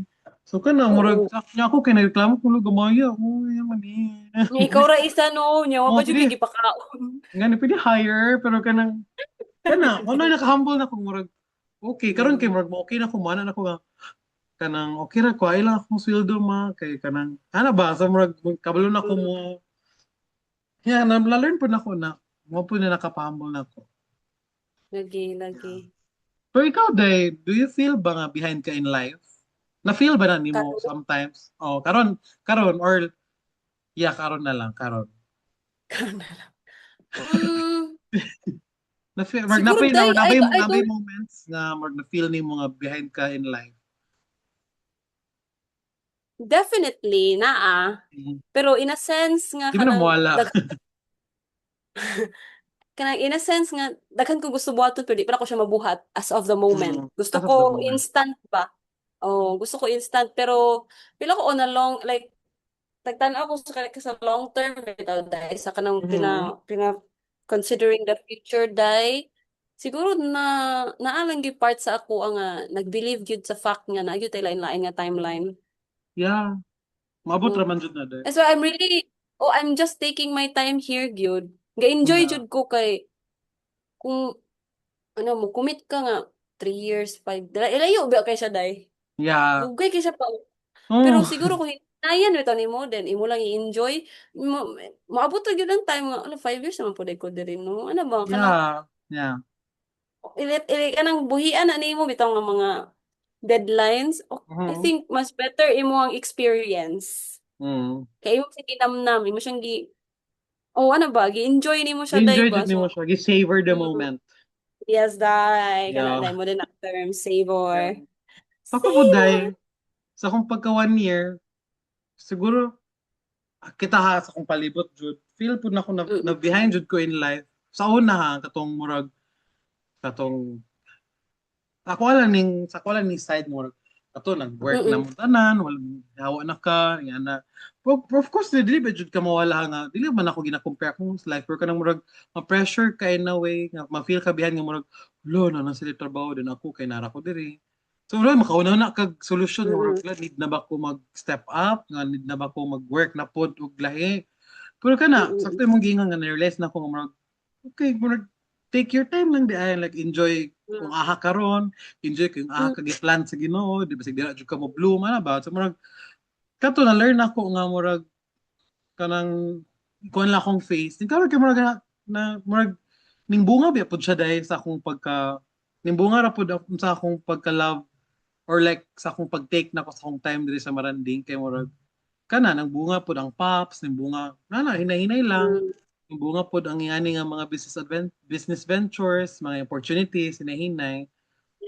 so kana murag oo. sa kanya ako kay nareklamo ko lo gamaya oh yaman Nga ikaw ra isa no, nyawa oh pa jud kay pwede gipakaon. ngani pwede higher pero kanang kana ano naka-humble na ko murag okay karon kay Mm. murag mo okay na ko mana na ko nga kanang okay ra ko ay lang akong sweldo ma kay kanang ana ba sa murag kabalo na ko mo yeah na learn po na ko na mo po na nakapahambol na ko Lagi, yeah lagi. pero ikaw day do you feel ba nga behind ka in life na feel ba na nimo Karon, sometimes oh karon or yeah karon na lang karon karon na lang. Mm, na feel mag siguro napay dai, na nabay I nabay don't, moments nga mag na feel nimo nga behind ka in life. definitely, naa. Mhm. Pero in a sense nga Di ba na mawala? kanang in a sense nga daghan ko gusto buhaton pero di pa na ko siya mabuhat as of the moment. Gusto As of the ko moment. instant ba? Oh, gusto ko instant pero pila ko on a long like tagtan ako sa long term bitaw dai sa kanang Mhm. pina considering the future dai siguro naalang gyud part sa ako ang nag-believe gyud sa fact nga na gyud tay lain-lain nga timeline. Yeah. Maabot Mm. raman jud na day. That's why I'm just taking my time here gyud. Ga-enjoy Yeah. jud ko kay kung ano mo commit ka nga 3 years, 5 ilayo ba kay siya dai. Yeah. Dugay kay siya pa. Pero Oh. siguro kung hinayan ito ni mo, then imo lang i-enjoy, maabot na yun ang time nga, 5 years naman po ko diri no? Ano ba, kanang, Yeah. Yeah. kanang buhian na nimo bitaw nga mga deadlines. I Mhm. think mas better imo ang experience. Mm. Kaya imo sa kinamnam, imo siyang ano ba, gi-enjoy nimo siya day Enjoy ba? jud nimo So, siya. Gi-savor the mm, moment. yes, day. Day Yeah. mo din ang term, Yeah. savor. Ako po Savor. day, sa akong pagka 1 year, siguro kita ha sa akong palibot jud. Feel po na ako na Mm-mm. behind jud ko in life. Sa una ha katong murag katong sa ako lang ning side mo ato nag-work na Mm-mm. mo tanan, wala hawa na ka, yan na. Of course, dili ba jud ka mawala nga, dili man ako gina-compare kung life work ka nang murag ma-pressure ka in a way, nga ma-feel ka behind nga murag, lo na sila trabaho din ako kay nara ko diri. So wala makauna na kag solusyon nga murag Mm-mm. "Wala, need na ba ko mag-step up, nga need na ba ko mag-work na pod og lahi. Pero kana, Mm-mm. sakto imong gingan nga na-realize na ko nga murag okay, murag take your time lang di ay like enjoy kung aha karon, enjoy kung aha Mm-mm. ka giplan sa Ginoo, di ba sig dira jud ka mo bloom ana ba? So murag kato na learn ako nga murag kanang kuan lang akong face. Ning karon kay murag murag ning bunga biya pud siya dahil sa akong pagka ning bunga ra pud sa akong pagka love or like sa akong pag-take na ko sa akong time diri sa Maranding kay murag kana nang bunga pud ang pops, ning bunga na hinay-hinay lang. Mm. Yung bunga pod ang ingani nga mga business ventures, mga opportunities, hinahinay.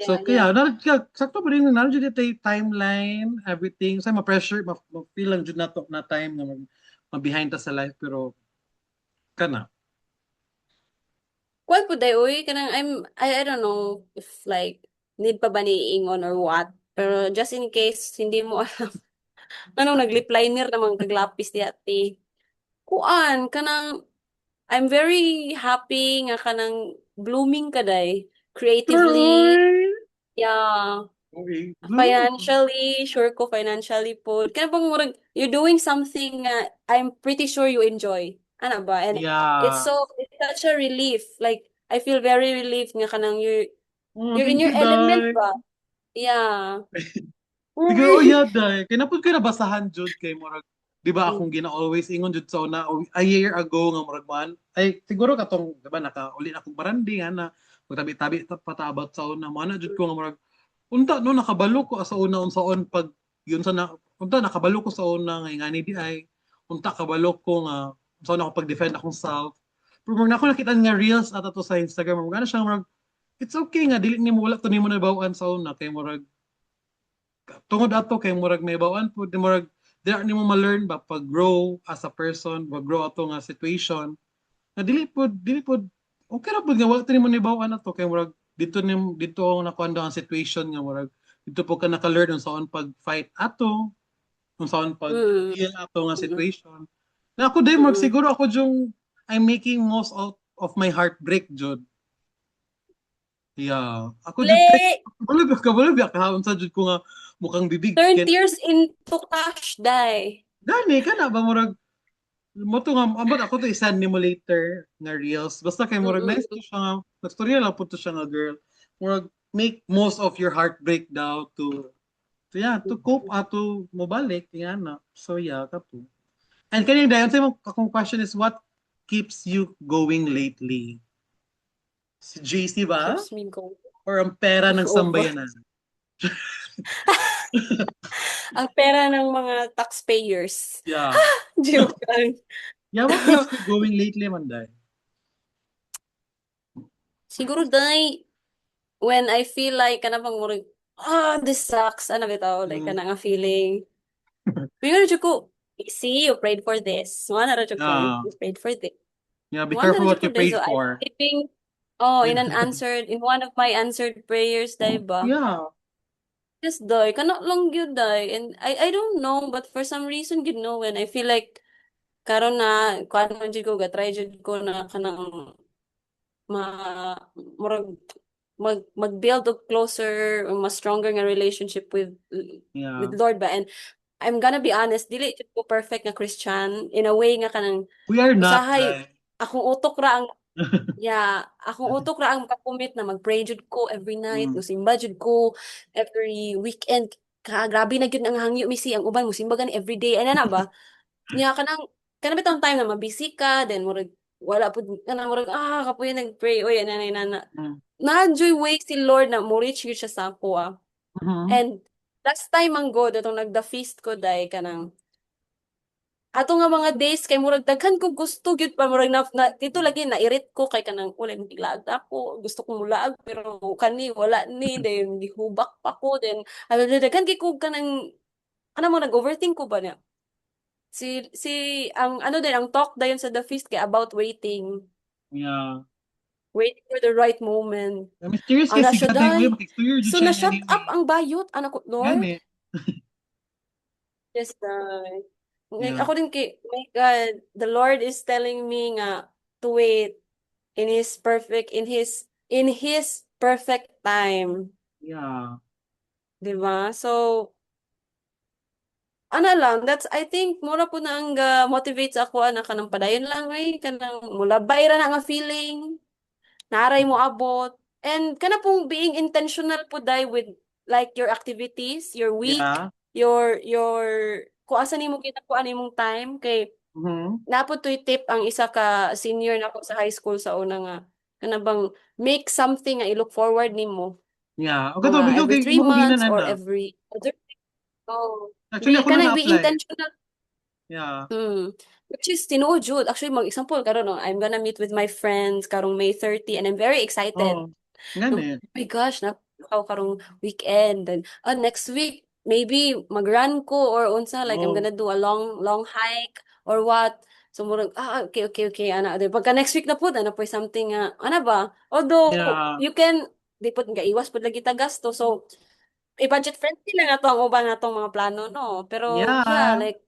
So Yeah, kaya, yeah. sakto pa rin, nandiyo dito yung timeline, everything. So ma-pressure, ma-feel lang dyan na to na time na ma-behind ta sa life, pero kana. Kuwan po day uy kanang I don't know if like need pa ba ni ingon or what. Pero just in case hindi mo alam anong nag-lip liner naman kaglapis di ati. Kuan kanang I'm very happy nga kanang blooming ka day creatively. Ay! Yeah, Okay. Bloom. financially, sure ko financially po. Kaya bang murag, you're doing something I'm pretty sure you enjoy. Ano ba? And Yeah. it's such a relief. Like, I feel very relieved nga kanang Oh, you're in thank your you, element Dai. ba? Yeah. Sige, oh Uy. yeah, Dai. Kaya napod ko nabasahan, Jud, kay Murag. Di ba akong gina-always ingon, Jud, sa una, a year ago, nga Murag man. Ay, siguro katong, di ba, naka-uli na akong barandi, na, magtabi-tabi, pataabot sa una. Mana, Jud ko, nga Murag, unta, no, nakabalo ko sa una, unsaon, pag, yun sa na, unta, nakabalo ko sa una, nga ingani di ay, unta, kabalo ko, nga, unsaon ako pag-defend akong self. Pero kung ako nakita nga reels at ato sa Instagram, mga na siya, Murag, it's okay nga, dili ni mo, wala to ni mo nabawaan sa una, kay Murag, tungod ato kay murag may bawaan po di murag dili nimo ma-learn ba pag grow as a person pag grow ato nga situation na dili po okay ra pud nga wala to nimo nibawaan ato kay murag dito ang nakuha ang situation nga murag dito po ka naka-learn unsaon pag fight ato unsaon pag Mm, deal ato nga mm, situation na ako day murag mm. siguro ako yung I'm making most out of my heartbreak jud yeah ako jud kay Uli! kabalo biya kahawon sa jud ko nga mukhang bibig Turn ken tears into cash, die. gani ka na ba murag mo to nga ambot ako to isan ni mo later nga reels basta kay murag nice to Mm-mm. siya nga nagstorya lang po to siya nga girl murag make most of your heartbreak daw to yeah to cope ato mo balik yan na so yeah kapo and kanina dayon sa mo akong question is what keeps you going lately si JC ba Keeps me going. or ang pera ng Oh, ba? sambayanan Ang pera ng mga taxpayers. yeah Joke lang. yeah what keeps you going lately Manday Siguro dahil when I feel like kana bang murag this sucks ano bitaw like mm. kana nga feeling mingon jud ko see you prayed for this mo na ra jud ko yeah you prayed for this yeah be mo na careful ra jud what ko you dahil prayed so I'm for sleeping in one of my answered prayers dahil ba yeah yes dahil kana lang gyud dahil and I don't know but for some reason you know when I feel like karon na kuan man jud ko ga try jud ko na kanang ma murag mag-build a closer or mas stronger nga relationship with yeah Lord ba and I'm gonna be honest dili jud ko perfect nga Christian in a way nga kanang we are not usahay like akong utok ra ang akong utok ra ang makakumit na mag-pray jud ko every night mm, musimba jud ko every weekend grabe na gyud ang hangyo misi ang uban musimba gani every day ana na ba nya kanang bitong time na mabisi ka then murag wala pud kanang murag kapuya nag-pray oy ana na mm, na-enjoy way si Lord na mo reach yun siya sa ako mhm, And last time ang god atong nagda feast ko dai kanang ato nga mga days kay murag daghan ko gusto gyud pa murag dito lagi nairit ko kay kanang ulay maglaag ako gusto kong mulaag pero kani wala ni then gihubak pa ko then daghan kay ko kanang mo nag-overthink ko ba niya si ang ano din ang talk dayon sa the feast kay about waiting yeah waiting for the right moment. Mysterious kay Ana siya, siga day uy day. maki-exterior jud So, siya na-shut up anyway. ang bayot. Anak ko, Lord. Gani. Yes, day. Like, Yeah. ako din my God, the Lord is telling me nga to wait in His perfect time. Yeah. Di ba? So, ano lang, I think, mura po na ang motivate sa ako, anak ka ng padayon lang, ay, kanang mulabay ra na nga feeling, naray mo abot, and kana pong being intentional po dai with, like, your activities, your week, Yeah. your, kung asa nimo kinakuha nimong time, kay, Mhm. napo to'y tip ang isa ka senior na ako sa high school sa una nga, kana bang, make something nga i-look forward nimo, Yeah. O kato mga bigo every kay three imo ginan months or ana. every other, oh, Actually be ako na kana be na-apply. intentional. Yeah. Which is tinuod jud. Actually, mag-example karon no, I'm gonna meet with my friends karong May 30 and I'm very excited. Oh. No, Gani. oh my gosh, na ako karong weekend. And next week, maybe mag-run ko or unsa, like I'm Oh. gonna do a long hike or what. So murag okay ana. Di pagka next week na pud ana po something ana ba? Although Yeah. you can di pud nga iwas pud lagi ta gasto. So i-budget friendly lang ato ang ubang natong mga plano no. Pero yeah, Yeah. like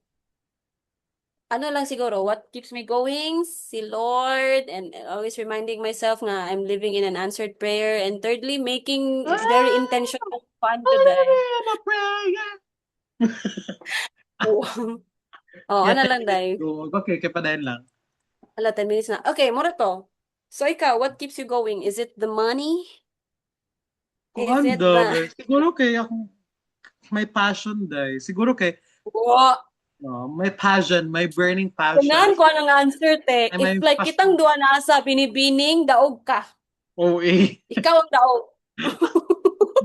ano lang siguro, what keeps me going, si Lord, and always reminding myself nga I'm living in an answered prayer. And thirdly, making very Ah! intentional fun today. Hallelujah na prayer. Oo. Oo, Yeah, ano 10 lang, minutes day. go. Okay, kay padayon lang. Ala, 10 minutes na. Okay, mura to. So, ikaw, what keeps you going? Is it the money? Is Kuan it the... daw. Siguro kay ako may passion day. Siguro kay Oo. may passion, my burning passion. Tanan ko anong answer, te. Ay If may like kitang passion. duwa na sa binibining, daog ka. OA. Ikaw ang daog.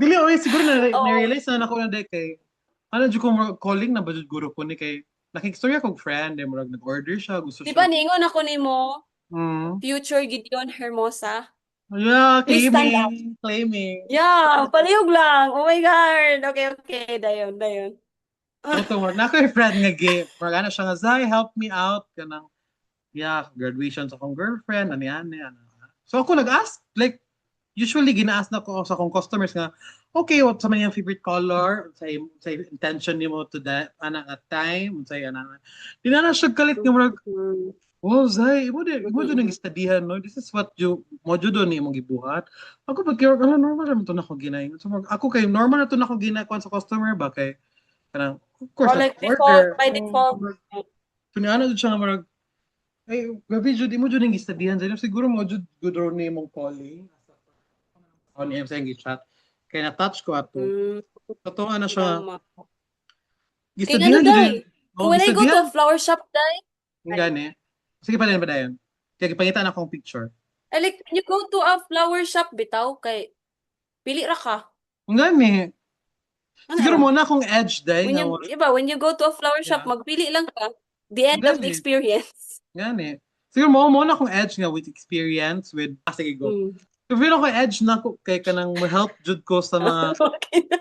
Dili, oy, siguro Oo. na-realize na ako na day kay ano jud ko calling na ba jud guro ko ni kay nakikistorya kog friend, eh, murag nag-order siya, gusto Di siya. ba, ningon ako nimo, Mm. Future Gideon Hermosa? Yeah, Please stand up. claiming, claiming. Yeah, palihog lang. Oh my God. Okay, okay. Dayon, dayon. So, ito, murag na ako yung friend nga game. Murag ano siya nga, Zai, help me out. Kanang, yeah, graduation sa akong girlfriend, ani. So, ako nag-ask, like, usually gina-ask na ko sa akong customers nga, okay, what sa man yung favorite color? Sa intention nimo to that, at time, sa di na siya kalit nga, murag, Mhm. oh, Zai, mo din nang Mhm. istadihan, no? This is what mo jud ni imong gibuhat. Ako pag kaya, normal naman to na ako ginayon. So, ako kay normal na to na ako ginakuan sa customer ba kay kanang of course Or at like default, order. by default. Tuniana jud siya nga marag ay gabi jud imo jud ning gistudihan sa siguro mo jud good raw ni mong calling on im saying chat kay na touch ko ato. Mm, Totoo na siya tama. Kaya nga no, gistudihan jud day. oh When I go to gistudihan a flower shop, day, gani. Sige pa din ba dayon? Kaya gipangitan akong picture. I like, when you go to a flower shop, bitaw, kay, pili ra ka. Gani. Ano Siguro ra? mo na akong edge day When nga you, iba, when you go to a flower shop, yeah. magpili lang ka. The end of the Gani. experience. Gani. Siguro mo na akong edge nga with experience with sige go. Mm. So, feel ako edge na ko kay kanang help jud ko sa mga Okay na.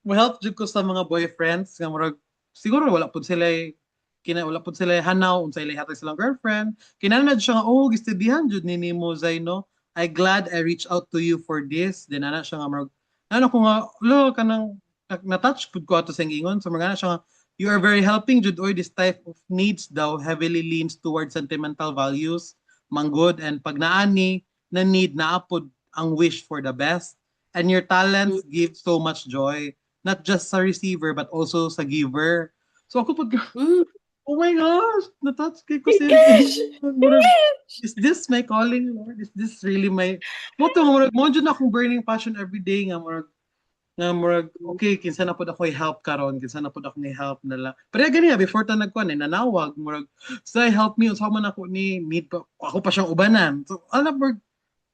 mo-help jud ko sa mga boyfriends nga murag siguro wala pud sila hanaw unsay hatag silang girlfriend kinahanglan siya nga oh gistudihan jud ni nimo Zaino I glad I reached out to you for this then ana siya nga murag ano ko nga lo kanang na-touch pud ko ato sa ingon so murag ana siya nga you are very helping jud or this type of needs daw heavily leans towards sentimental values manggod and pag naani na need na apod ang wish for the best and your talents Mm. give so much joy not just sa receiver but also sa giver so ako pag Mm. oh my gosh na-touch kay ko My siya gosh! murag is this my calling Lord is this really my mo to murag mo jud na akong burning passion every day nga murag okay kinsa na pud ako i-help karon kinsa na pud ako ni help nala pero gani before ta nagkuan nanawag murag say help me unsa man ako ni need pa ako pa siyang ubanan so ana murag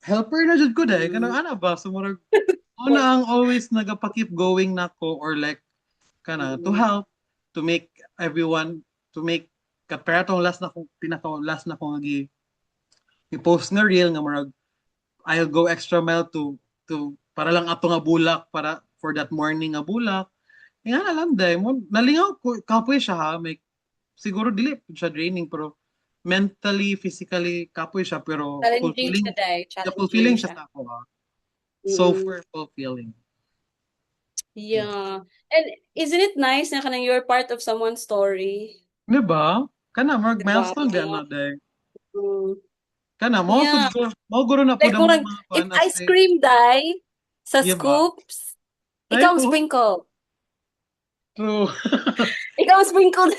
helper na jud ko dai kanang Mm. ana ba so murag ako na ang always nagapa-keep going nako or like kana to Mm. help to make everyone to make kapera tong last na kong pinaka last na kong i-post nga reel nga murag I'll go extra mile to para lang ato nga bulak para for that morning nga bulak nga na lang dai mo nalingaw ko kapoy siya ha may siguro dili pud siya draining pero mentally, physically, kapoy siya, pero Challenging siya, day. Challenging fulfilling siya siya. sa ako, ah. So Mm-mm. for fulfilling. Yes. Yeah. And isn't it nice na kanang you're part of someone's story? Di ba? Kana, mag Diba? milestone di ano, day. Mm. Kana, Yeah. mo guro na po Like, na murag, mga if kuan ice after, cream, day, sa di ba? scoops, Ay, ikaw ang oh, sprinkle. true. Ikaw ang sprinkle.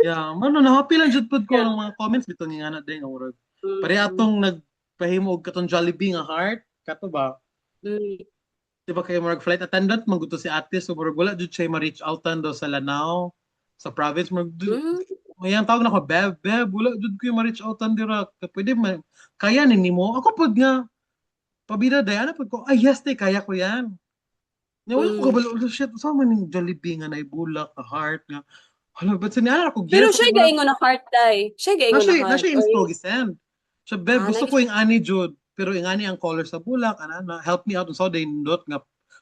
Yeah, mano na happy lang jud pud ko Yeah. ng mga comments bitaw ni nga na day nga murag. Pare Mm. atong nagpahimo og katong Jollibee nga heart, kato ba? Mm. Di ba kayo murag flight attendant maguto si ate so murag wala jud siya ma-reach outan daw sa Lanao sa province murag Mm. mayang tawag na ko beb wala jud ko ma-reach outan dira pwede kaya ni nimo ako pud nga pabida day ana pud ko ay yes te kaya ko yan. Nga wala ko Mm. kabalo shit sa man ning Jollibee nga naibulak ka heart nga. Hala, ba't sa niya ako Pero giya sa siya kay murag gaingon na heart, day. Siya gaingon na na heart. siya Or, inspo gisend. So beb gusto lagi ko siya. yung ani jud pero yung ani ang color sa bulak ana help me out so they not nga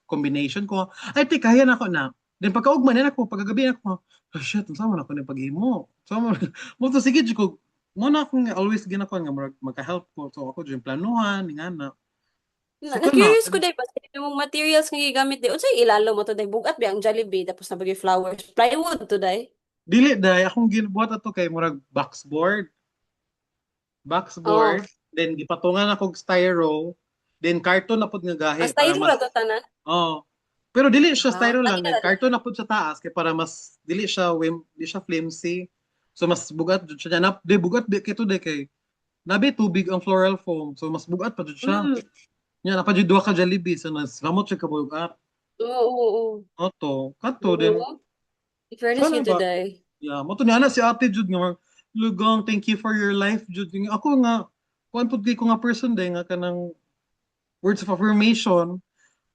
combination ko. Ay te kaya na ako na. Then pagkaugman na ako pagkagabi na ako. Oh, shit, unsa man ako ni paghimo. So mo to sige jud ko mo na akong always ginako nga magka-help ko. So ako jud yung planuhan nga na. So kana Na-curious ko, day, ba yung materials nga gigamit, day. Unsay ilalo mo to, day? Bugat ba ang Jollibee, tapos nabagay flowers. Plywood to, day. dili day akong gibuhat ato kay murag Oh. boxboard, then gipatungan ako og styro, then karton na pud nga gahi Hasta para iro mas ra to tanan. oh. Pero dili siya Ah, styro lang, kanina then na. karton na pud sa taas kay para mas dili siya flimsy. So mas bugat jud siya na, di bugat di kay to di kay nabi tubig ang floral foam. So mas bugat pa jud siya. Mm. Nya na pa jud duha ka Jollibee so nas lamot siya ka bugat. Oo, oo, Oto, kato oo. din. Oo. In fairness Sana yun ba? today. Yeah, mo to ni ana si Ate Jud nga lugang thank you for your life Jud. Ako nga kuan pud kay ko nga person day nga kanang words of affirmation.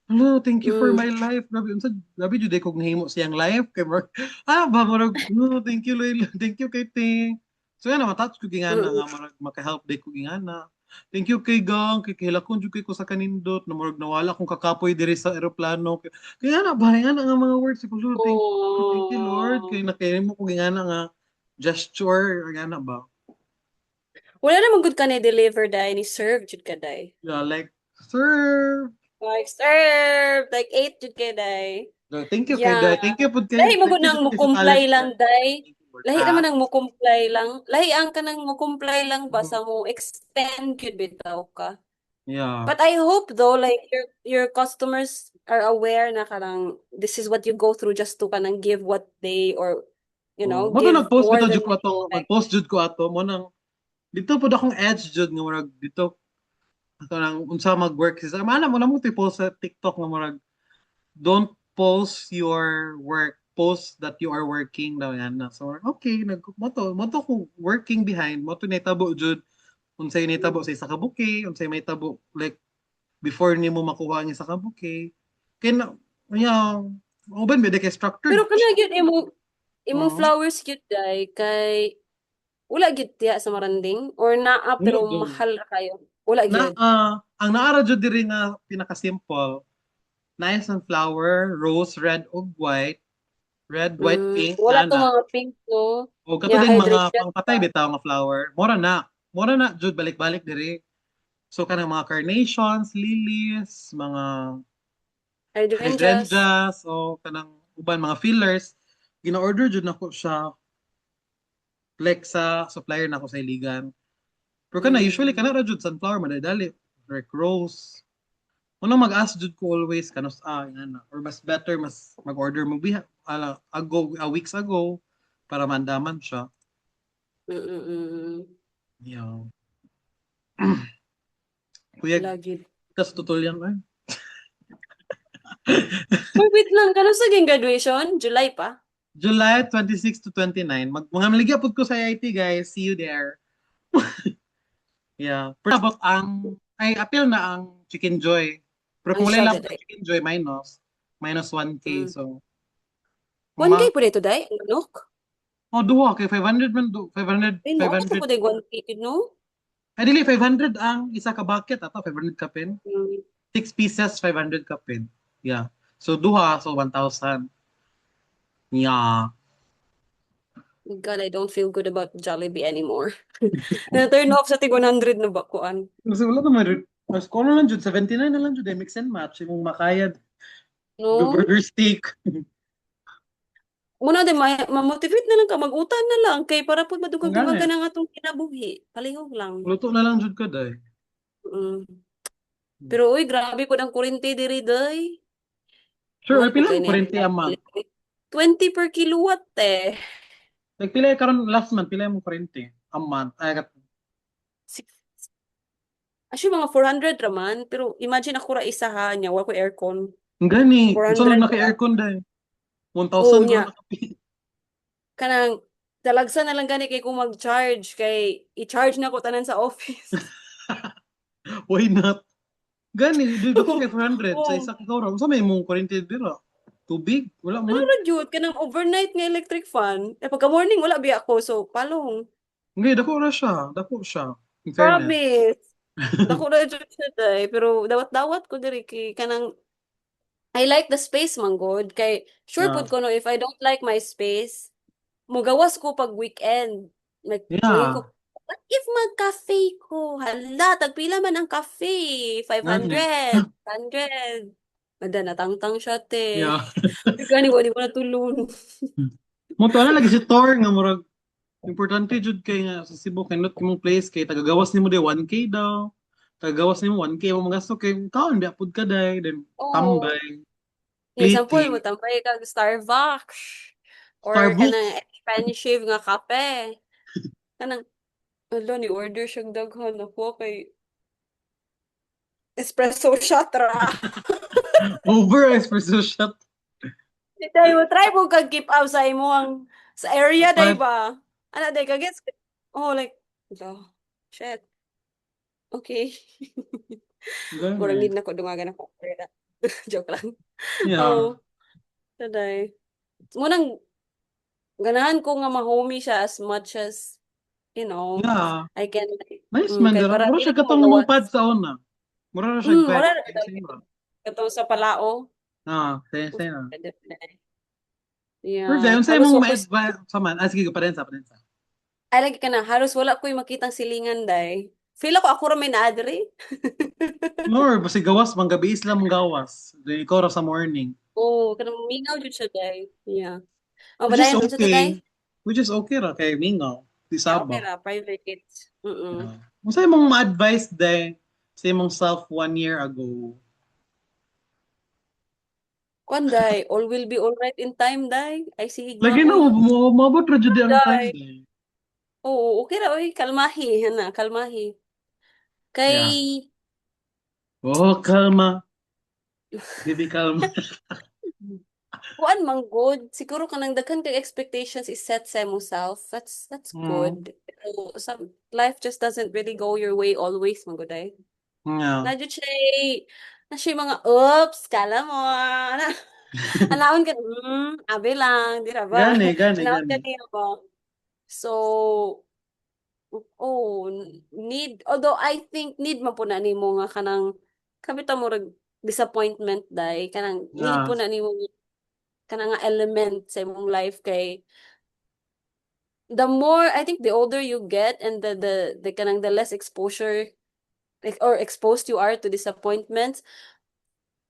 Hello, thank you for Mm. my life. Grabe jud kog nahimo siyang life kay Mark. Ba murag no, thank you Loyal. Thank you kay Ting. So yan matouch ko gingana Mm. nga marag maka-help day ko gingana. Thank you kay Gang, kay hilakon jud kay ko sa kanindot na murag nawala kong kakapoy diri sa eroplano. Kaya na ba nga nga mga words ko Lord, thank you Lord kay Oh. nakahimo ko gingana nga gesture nga na ba. Wala naman good ka ni deliver, day. Ni serve jud ka, day. Yeah, like sir, Like, serve. Like, 8 jud ka, day. thank you kay Yeah. Day. Thank you pud Lahi kay mo thank gud you nang jud kay sa mo-comply talent ko. lang, day. Thank you Lord. Lahi Ah, naman ang mo-comply lang. Lahi ang ka nang mo-comply lang ba sa mo extend gyud bitaw ka. yeah. But I hope though, like your customers are aware na karang this is what you go through just to kanang give what they or Oh, mo to give nag-post more bitaw than jud ko what ato, you expect. nag-post jud ko ato mo nang dito pud akong edge jud nga murag dito ato nang unsa mag-work sa mana mo na mo post sa TikTok nga murag don't post your work, post that you are working daw yan na. So okay, mo to ko working behind, mo to nitabo jud unsay nitabo sa isa ka bouquet, unsay may tabo like before nimo makuha ang isa ka bouquet. Kaya na, yeah, uban ba kay Pero structured. kana gyud imong Oo. flowers gyud day kay wala gyud diha sa Maranding or naa Wala pero gyud. mahal ra kayo. Wala Na gyud. ang naara jud diri nga pinaka-simple, nice sunflower, rose, red ug white, red, white, Mm, pink wala to na. mga pink no. O kato Yeah, ding mga hydrangeas pangpatay pa. bitaw nga flower. Mura na jud balik-balik diri. So kanang mga carnations, lilies, mga Hydrangeas. hydrangeas, o kanang uban mga fillers, gina-order jud nako siya like sa supplier nako sa iligan. Pero kana usually Mm. kana ra jud sunflower madadali, like rose. Unang mag-ask jud ko always kanos nga na or mas better mas mag-order mo weeks ago para mandaman siya. Mm. Mm. Mm. Yeah. Kuya, Wala gyud. kas tutol yan ay. Uy, wait lang, kano sa graduation? July pa? July 26 to 29. Mga maligya po ko sa IIT, guys. See you there. Yeah. Pero abot ay, appeal na ang Chicken Joy. Pero Ang kung wala siya lang sa daday. Chicken Joy, minus 1K. Mm. So, 1K ma, po dito, day? Ang manok? duha, kay 500 man, 500, Ay, mo, ito 500. po day 1K, no? Ay, dili, 500 ang isa ka bucket. Ato, 500 ka pin. Mm. 6 pieces, 500 ka pin. Yeah. So, duha, so 1,000. Yeah. God, I don't feel good about Jollibee anymore. Na-turn off sa tig 100 na bakuan. Kasi wala naman rin. Mas ko na lang dyan, 79 na lang dyan, mix and match. Yung makayad, No? burger steak. Muna din, ma-motivate na lang ka, mag-utan na lang, kay para po Ang gani. madugag-dugagan ang atong kinabuhi. Palihog lang. Luto na lang dyan ka, day. Mm. Pero uy, grabe po ang kurente diri day. Sure, Mahal ay po pila kayo mo niya. kurente a month? 20 per kilowatt eh. Like, pila karon last month, pila mo kurente a month? Ay, Actually, mga 400 raman. Pero imagine ako ra isa ha niya. Wala ko aircon. ang gani. So, 400 naka ra. aircon day. Oo 1,000 guro niya. na kapi. Kanang talagsa na lang gani kay kung mag-charge. Kay i-charge na ko tanan sa office. Why not? Gani, dako kay 400 sa Oo. isa ka karon. Sa may mong kurente dira. Tubig, wala Ano man. ra jud kanang overnight nga electric fan. Eh pagka morning wala biya ako. So palong. Hindi, dako ra siya. Dako siya. In fairness. Promise. Dako ra jud siya day. Pero dawat-dawat ko diri kay kanang I like the space man god. Kay sure Yeah. pud ko no if I don't like my space, mugawas ko pag weekend. Nagkuhin Yeah. ko, what if mag-cafe ko? Hala, tagpila man ang cafe. Gani. 500, 100. Mada, natangtang siya, te. Yeah. Gani, wala ko natulun. Mo to na lagi si Tor nga murag importante jud kay nga sa Cebu kay not imong place kay tagagawas nimo day 1K daw. Tagagawas nimo 1K mo magasto kay kaon di apud ka day then Oo. tambay, Example, mo plating, tampay kag Starbucks. Or kanang Starbucks. expensive nga kape. Kanang, alo, ni order siyang daghan ako kay espresso shot ra. Over espresso shot. Day mo try mo kag keep up sa imong sa area day But ba? Ana day ka gets. Oh like oh, shit. Okay. Murag gani. need na ko dungagan ako. Joke lang. Yeah. Oh, taday. Munang ganahan ko nga ma-homey siya as much as you know, Yeah. I can Nice man kay dira. para Mura dili siya ko katong mong pad magawas. sa una. Mura na siya pad. Wala Same na same ra. katong sa palao. Ah, same same ra. Pero Yeah, dayon sa halos imong wa ko ma-advise sa man. Ah, sige, padensa, padensa. ay lagi ka na halos wala ko'y makitang silingan day. Feel ako ra may naadri. Lord, basi gawas, manggabi islam mong gawas. Then ikaw ra sa morning. Oh, kanang mingaw jud siya day. Yeah. Oh, Which is badayon unsa to okay. day? Which is okay ra kay Mingaw. Di Yeah, okay Sabah. ra, private. Mm. Yeah. Kung sa imong ma-advise day sa imong self 1 year ago. Kwan day, all will be all right in time day. Ay sige Lagi na, maoy. mabot ra jud ang time Day. day. Oo, okay ra oy, kalmahi hana, kalmahi. Yeah. Kay Oh, kalma. Baby, kalma. kuan man good, siguro kanang daghan kay expectations is set sa imong self. That's Mm. good. Pero some life just doesn't really go your way always man good ay. Yeah. Nadyo siya na siya mga oops, kala mo. Anaon ka, abi lang, di ra ba? Gani, gani, Anaon ka gani. niya ba? So, oh, although I think need man po na nimo nga kanang kabita mo rag disappointment dai kanang need Yeah. po na nimo kanang nga element sa imong life kay the more I think the older you get and the kanang the less exposure like, or exposed you are to disappointments,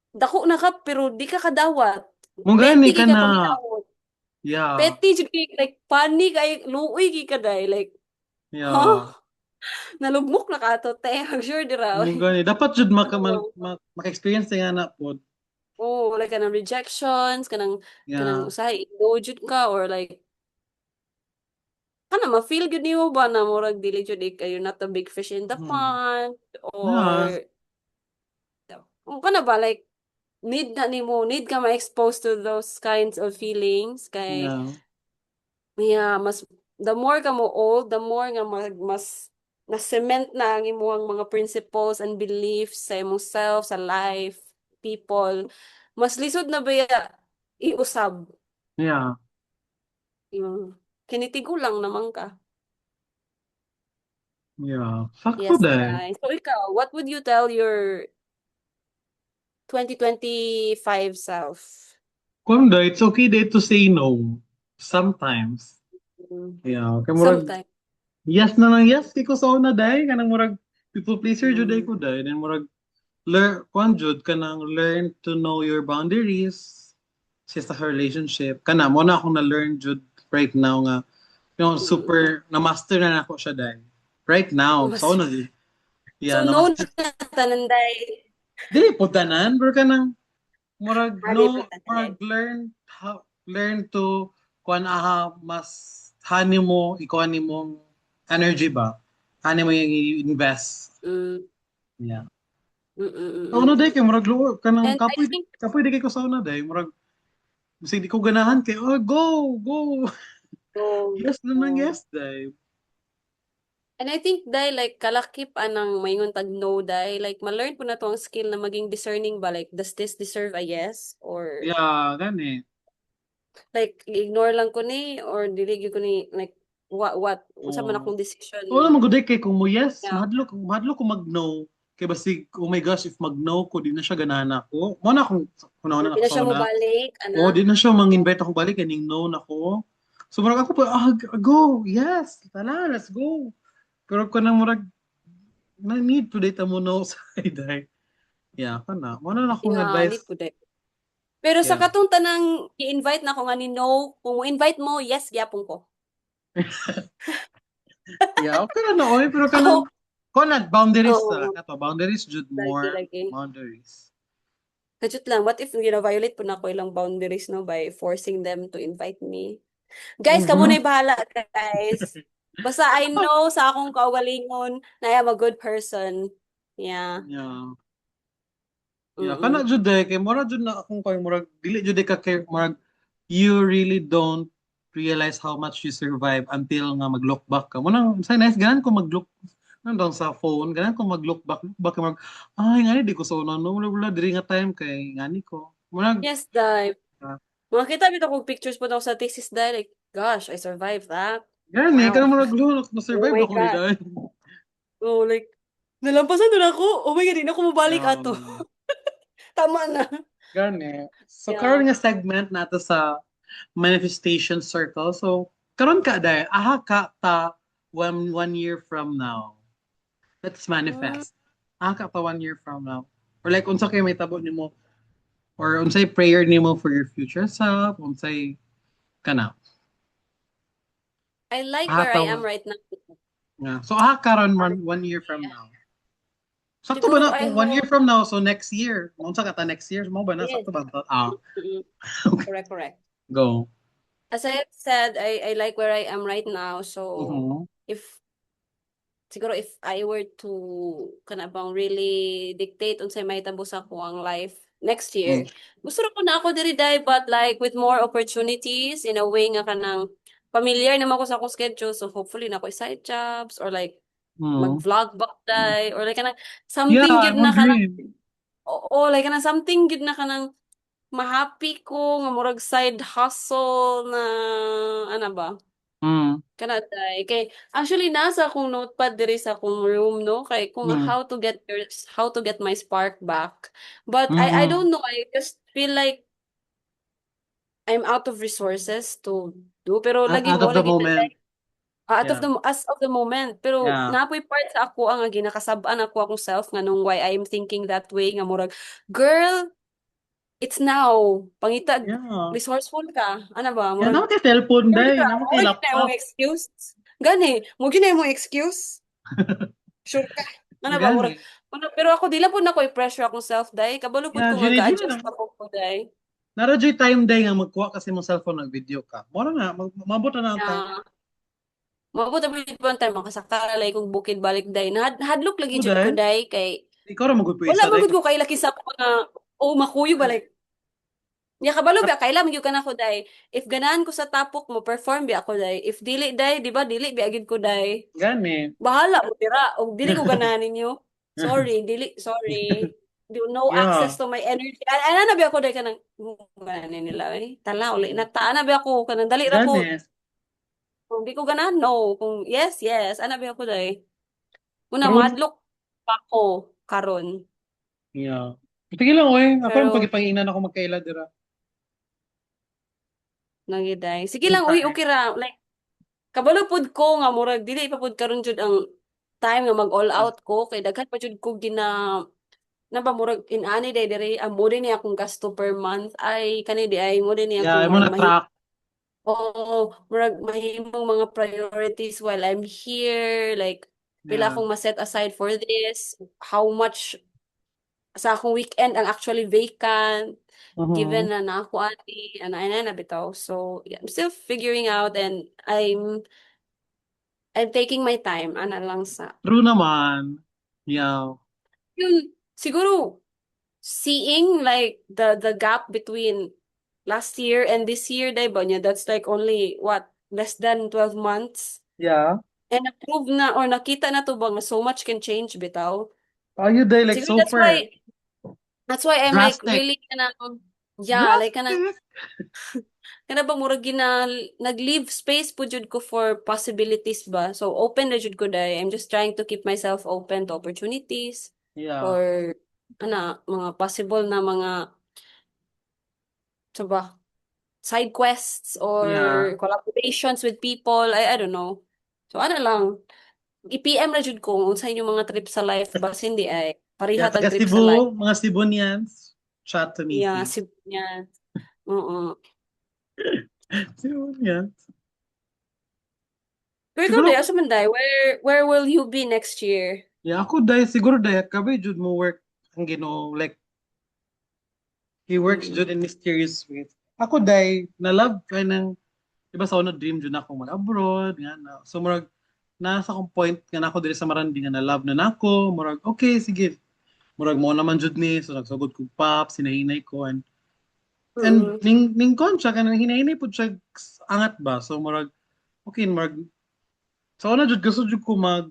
dako na ka pero di ka kadawat. Mong gani Petty ka gi ka na. paminawon. Yeah. Petty jud kay like funny kay luoy gi ka day like Yeah. huh? Nalugmok na ka to te. Sure dira. Mong gani. Dapat jud Oo. maka-experience nga na po. Oh, like kanang rejections, kanang Yeah. usahay no jud ka or like kana ma-feel gyud nimo ba na murag dili jud you're not a big fish in the Hmm. pond Yeah. or kana ba like need ka ma-expose to those kinds of feelings kay Yeah. yeah, the more ka mo old, the more nga mas na-cement na ang imong mga principles and beliefs sa imong self, sa life, people. Mas lisod na ba iusab. Yeah. Yung kinitigo lang naman ka. Yeah. Sakto Yes, dai. guys. So ikaw, what would you tell your 2025 self? Kung it's okay day to say no sometimes. Yeah, kay murag Sometimes. yes na lang yes kay ko sa una dai kanang murag people pleaser jud ay Mm. ko dai then murag learn kwan jud kanang learn to know your boundaries sa relationship kana mo na akong na learn jud right now nga Mm. super na master na nako siya dai right now so Mas- na yeah So, na no master na tananday. dili po tanan pero kanang murag Mali po no tananday. murag learn to kuan aha mas hani mo ikuan nimong energy ba hani mo yung i-invest Mm. yeah Mm, mm, sa una mm, day mm. kay murag luo kanang And I kapoy think, kapoy di kay ko sa una day murag kasi di ko ganahan kay oh go oh, yes naman oh. yes day And I think dahil like kalakip anang maingon tag no dahil like ma-learn po na to ang skill na maging discerning ba like does this deserve a yes or yeah gani like ignore lang ko ni or dili gyud ko ni like what unsa man oh akong decision oo naman good day kay kung mo yes yeah. mahadlo ko mag no kay basig oh my gosh if mag no ko di na siya ganahan ako mo na akong kunaon na Di ako na sa siya mo una. balik Oo, ana. di na siya mang-invite ako balik, kaning no na ko. So, murag ako po, go, yes, tala, let's go. Pero ko nang murag, na need to date mo no side, ay. Yeah, ka na. Wala na akong Yeah, di advice. pud. Pero sa Yeah. katong tanang i-invite na ko nga ni no, kung mo-invite mo, yes gyapon ko. Yeah, okay na na, oy, pero Oh, kanang, ko na, boundaries sa, oh, kato, boundaries, jud lagi more, lagi. boundaries. Kajut lang, what if violate po na ko ilang boundaries no by forcing them to invite me? Guys, kamo Mhm. na bahala, guys. Basta I know sa akong kaugalingon na I am a good person. Yeah. Yeah. Yeah, kana Mm-mm. jud kay mura jud na akong kay murag dili jud ka kay murag you really don't realize how much you survive until nga mag-look back ka. Mo say nice ganan ko mag-look nandang sa phone, ganan ko mag-look back mag ay ngani di ko sa una no wala diri nga time kay ngani ko. Murag Yes, Dai. Makita bitaw kong pictures po ako sa thesis, Dai. Like, gosh, I survived that. gani kana Wow. murag lo Oh na-survive my ako ni God. dai. Oh, like, nalampasan doon ako. Oh my God, di na ako mabalik Yeah. ato. Tama na. Gani. So Yeah. karon nga segment nato sa manifestation circle. So karon ka dai aha ka ta one year from now. Let's Mm, manifest. Ka pa 1 year from now. Or like, unsa kayo may tabo nimo or unsay prayer nimo for your future self, unsay kana. I like Ah, where I am tawa. right now. Yeah. So, karon 1 year from now. Sakto ba Siguro, na I kung 1 year hope, from now, so next year. Unsa ka ta next year? Mo ba na yes. sakto ba to? Mm-mm. Okay. Correct, correct. Go. As I have said, I like where I am right now. So, Mhm. if siguro if I were to kana bang really dictate unsay mahitabo sa ako ang life next Mm. year, gusto ra ko na ako diri dai but like with more opportunities in a way nga kanang familiar naman ko sa akong schedule so hopefully na ko side jobs or like Mm. mag-vlog back dai or like kanang Yeah, something I gid na kanang agree. oo like kanang something gid na kanang mahappy ko nga murag side hustle na ano ba. Mm. Kanatay. Kay actually nasa akong notepad diri sa akong room no kay kung Mm. how to get my spark back. But I Mm. don't know, I just feel like I'm out of resources to do pero lagi Out mo of the lagi na moment. like out of Yeah. the as of the moment pero Yeah. napoy part sa ako ang ginakasab-an ako akong self nga nung why I'm thinking that way nga murag girl it's now pangita Yeah. resourceful ka ana ba Yeah, murag naman kay cellphone sure day, ka naman mo kay gid na laptop. imong excuse gani mo gid na imong excuse. Sure ka. Ano ba, murag, Gani. pero ako, di lang po na ko i-pressure akong self, day. Kabalo po Yeah, ko Gina mag-adjust lang. pa po ko, day. Nara-joy time day nga magkuha kasi mo cellphone ng video ka. Mora na, mabot na ang time. Na, mabuti po po ang time, makasakalay kong bukid balik, day. Hadlok lagi jud ko, Uday, day, kay, ikaw ra magpupo wala isa day. magud ko kay laki sa ko na, oh, makuyo balik. Ya kabalo ba kaila magyud ka na ko day. If ganahan ko sa tapok mo perform bi ako day. If dili day, di ba dili bi agid ko day. Gani. Bahala mo tira. O dili ko ganahan ninyo. Sorry, dili, sorry. No Yeah, access to my energy. Ano na ba ako dahil ka nang ganan nila eh. Tala, uli na ta. Ano ba ako? Kanang dali ra ko. gani. Kung di ko ganahan, no. Kung yes, yes. Ano ba ako dahil? Una, Pero, madlock pa ako karon. yeah. Sige lang, oy. Ako lang Pero, pagipanginan ako magkaila dira. nangiday. Sige lang, uy, Anytime. okay ra. Like, kabalo pud ko nga murag dili pa pud karon jud ang time nga mag all out ko kay daghan pa jud ko na ba murag inani day dire amo din ni akong gasto per month ay kani di ay mo din ni Yeah, akong imo murag na track. murag mahimong mga priorities while I'm here like pila Yeah. akong ma-set aside for this, how much sa akong weekend ang actually vacant Mhm. given na ako ani ana bitaw. So yeah, I'm still figuring out and I'm taking my time ana lang sa True naman. Yeah. yun siguro seeing like the gap between last year and this year day ba niya, that's like only what less than 12 months Yeah. and na-prove na or nakita na to ba nga so much can change bitaw. How you day like Siguro super that's why I'm like drastic. really yeah, like Drastic. kana ba murag nag-leave space po jud ko for possibilities ba. So open na jud ko dai. I'm just trying to keep myself open to opportunities Yeah. or mga possible na mga sa ba side quests or Yeah. collaborations with people. I don't know. So ano lang, i-PM na jud ko kung sa inyong mga trip sa life ba hindi ay Yeah, parihat ang taga trip sa life. Cebu, mga Cebuanians, chat to me, Yeah, please. si yeah. Oo. Cebuanians. Pero ikaw, Day, Siguro, asa man, Day? Where will you be next year? yeah, ako dahil, siguro dahil, kabe, jud mo work, ang Ginoo, like, he works jud Mm-mm. in mysterious ways. Ako dahil, na-love ka ng, iba sa una dream jud ako mag-abroad, nga na. So, murag, nasa akong point, nga na ako diri sa Marandi, nga na-love na nako, murag, okay, sige. Murag mo naman jud ni, so nagsugod ko pop, sinahinay ko, and Mm-mm. ning kon siya, kanang hinahinay po siya, angat ba? So, murag, okay, murag, so una jud gusto jud ko mag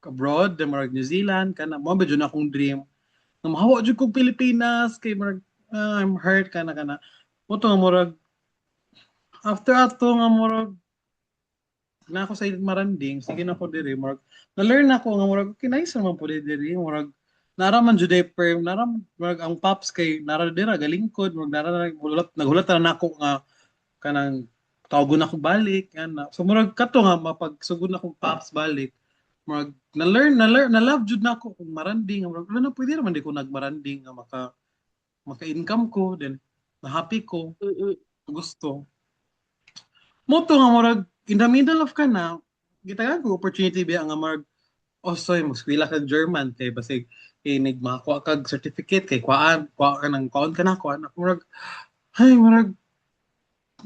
abroad, then marag New Zealand kana mo ba jud akong dream. Na mahawa jud kog Pilipinas kay marag I'm hurt kana. Mo to nga murag after ato nga murag na ako sa Maranding, sige na ko diri murag na-learn ako nga murag okay nice naman po diri murag naraman jud per naram murag ang pops kay nara dira galingkod murag nara nagulat na nako nga kanang tawgon ako balik ana so murag kato nga mapagsugod na akong pops balik murag na-learn na love jud na ako kung maranding murag ano pwede naman di ko nagmaranding nga maka-income ko then na happy ko Mm-mm. gusto mo to nga murag in the middle of ka na gitagan ko opportunity biya nga murag oh soy mo eskwela kag German kay basig inig makakuha kag certificate kay kuhaan ka ng kaon ka na kuhaan ako murag ay murag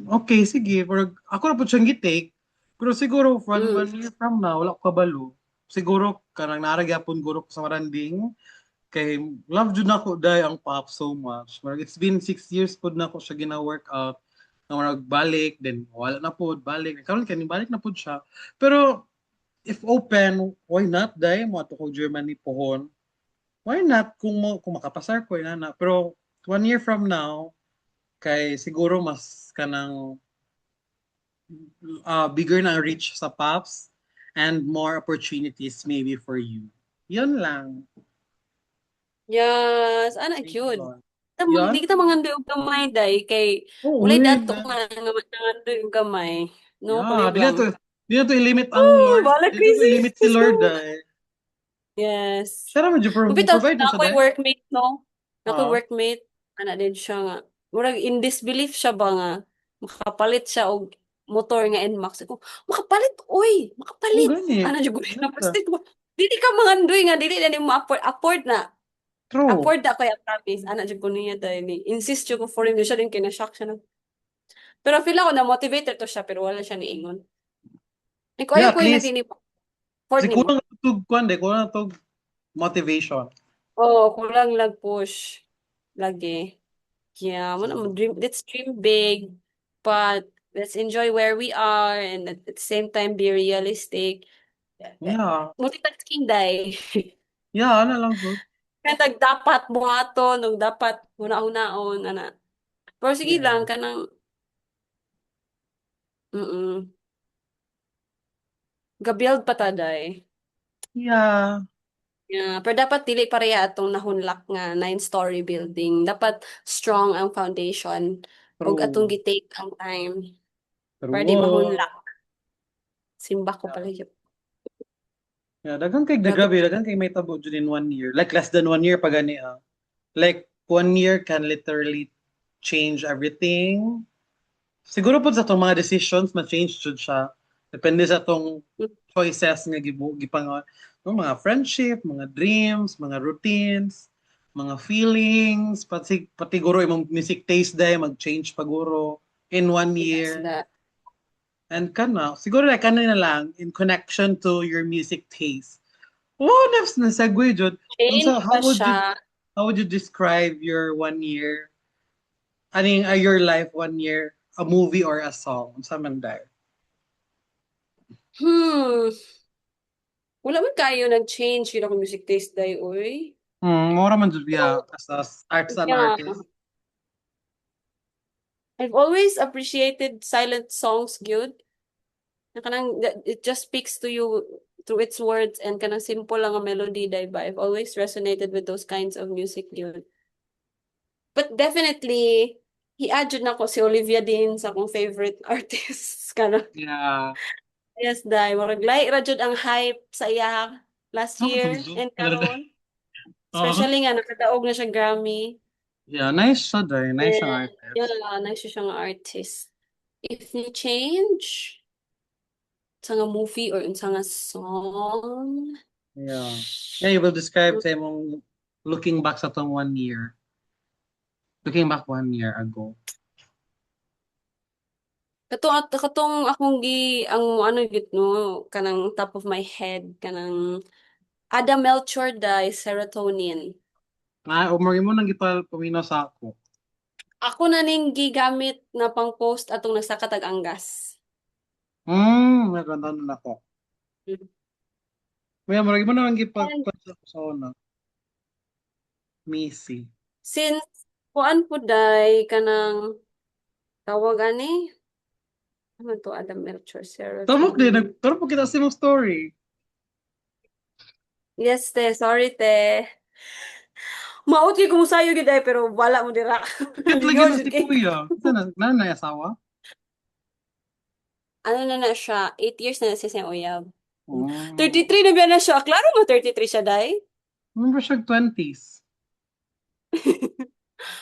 okay, sige. Murag, ako na po siyang gitake. Pero siguro, Mm. one year from now, wala ko kabalo. Siguro, kanang naragyapon guro ko sa Maranding. Kay, love jud na ko dahil ang pop so much. Murag, it's been 6 years po na ko siya gina-workout. Na murag balik, then wala na po, balik. Karon kani balik na po siya. Pero, if open, why not? Dahil mo ato ko Germany pohon. Why not? Kung makapasar ko, yun na. Pero, 1 year from now, kay siguro mas kanang bigger na reach sa Pops and more opportunities maybe for you. Yun lang. Yes, ana Thank you, cute. God. Yun? Di kita mangandoy og gamay day kay Oo, walay uy. dato nga nangandoy og gamay. No Yeah, problem. di na to ilimit ang Oh, Lord. bala Di na to crazy. ilimit si Let's Lord go. dahil. Yes. Siya naman Mabitaw provide mo na siya ako'y dahil. workmate, no? Ako'y Oo. workmate, ana din siya nga. Murag in disbelief siya ba nga, makapalit siya og motor nga NMAX. Ako, makapalit, oy, Oo, makapalit. gani. Ana jud ko na Ganda. plastic ba? Dili ka mangandoy nga, dili na mo afford na. True. Afford na ko yung promise. Ana jud ko niya dahil ni insist jud ko for him siya din kina-shock siya na. Pero feel ako na motivated to siya pero wala siya niingon. Ikaw Yeah, ayaw at ko na least. din afford Kasi nimo. kulang tug kwan de, kulang tug motivation. Oo, kulang lang push. Lagi. Yeah, True. let's dream big, but let's enjoy where we are and at the same time be realistic. Yeah. Multitasking day. Yeah, ano lang good. Kaya dapat buhaton, nung dapat una-unaon, ana. Pero sige lang, Yeah. kanang, gabuild pa ta day. Yeah. Yeah, pero dapat dili pareha atong nahunlak nga 9-story building. Dapat strong ang foundation ug atong True. gitake ang time para di True. mahunlak. Simba ko pala yun. Yeah, dagang kay Grabe. grabe, dagang kay may tabo dyan in 1 year. Like less than 1 year pa gani ah. Like 1 year can literally change everything. Siguro po sa itong mga decisions, ma-change jud siya. Depende sa itong choices nga gipang no, mga friendship, mga dreams, mga routines, mga feelings, pati guro imong music taste day mag-change paguro in one Yes, year. that. And kana, siguro like na lang in connection to your music taste. Oh, next na segue jud. Change Unsa pa siya. how would you describe your 1 year? Aning your life 1 year, a movie or a song? Unsa man dai? Hmm. Wala man kayo nag-change yun ako music taste day, oy. Mura man jud So, yeah, as an yeah. artist. I've always appreciated silent songs good. Na kanang it just speaks to you through its words and kanang simple lang ang melody day ba. I've always resonated with those kinds of music good. But definitely, i-add jud na ko si Olivia Dean sa akong favorite artists. Kana. Yeah. Yes, dai. Murag lahi ra jud ang hype sa iya last Ako year tungso. and karon. Oo. Especially nga nakadaog na siya Grammy. Yeah, nice siya dai. Nice siyang And yun artist. lang, nice siya siyang artist. If ni change, sa nga movie or sa nga song, Yeah. Yeah, you will describe sa imong looking back sa tong 1 year. Looking back 1 year ago. katong akong ang ano gid no kanang top of my head kanang Adam Melchor dai Serotonin. Umari mo nang gipal pumino sa ako. Ako na ning gigamit na pang post atong nagsakatag anggas. Naganda na ako. May umari mo nang gipal And sa una. Missy. since kuan po dai kanang tawag ani ano to Adam Melchor Tabok din, Serotonin. pero po kita sa imong story. Yes, te. Sorry, te. Maot kay kumusayo gid ay pero wala mo dira. Cute lagi Ligaw na jud si kay. Kuya. Kasi na asawa? Ano na siya? 8 years na siya sa uyab. Mm. 33 na ba na siya? Klaro mo 33 siya, day? Remember siya 20s.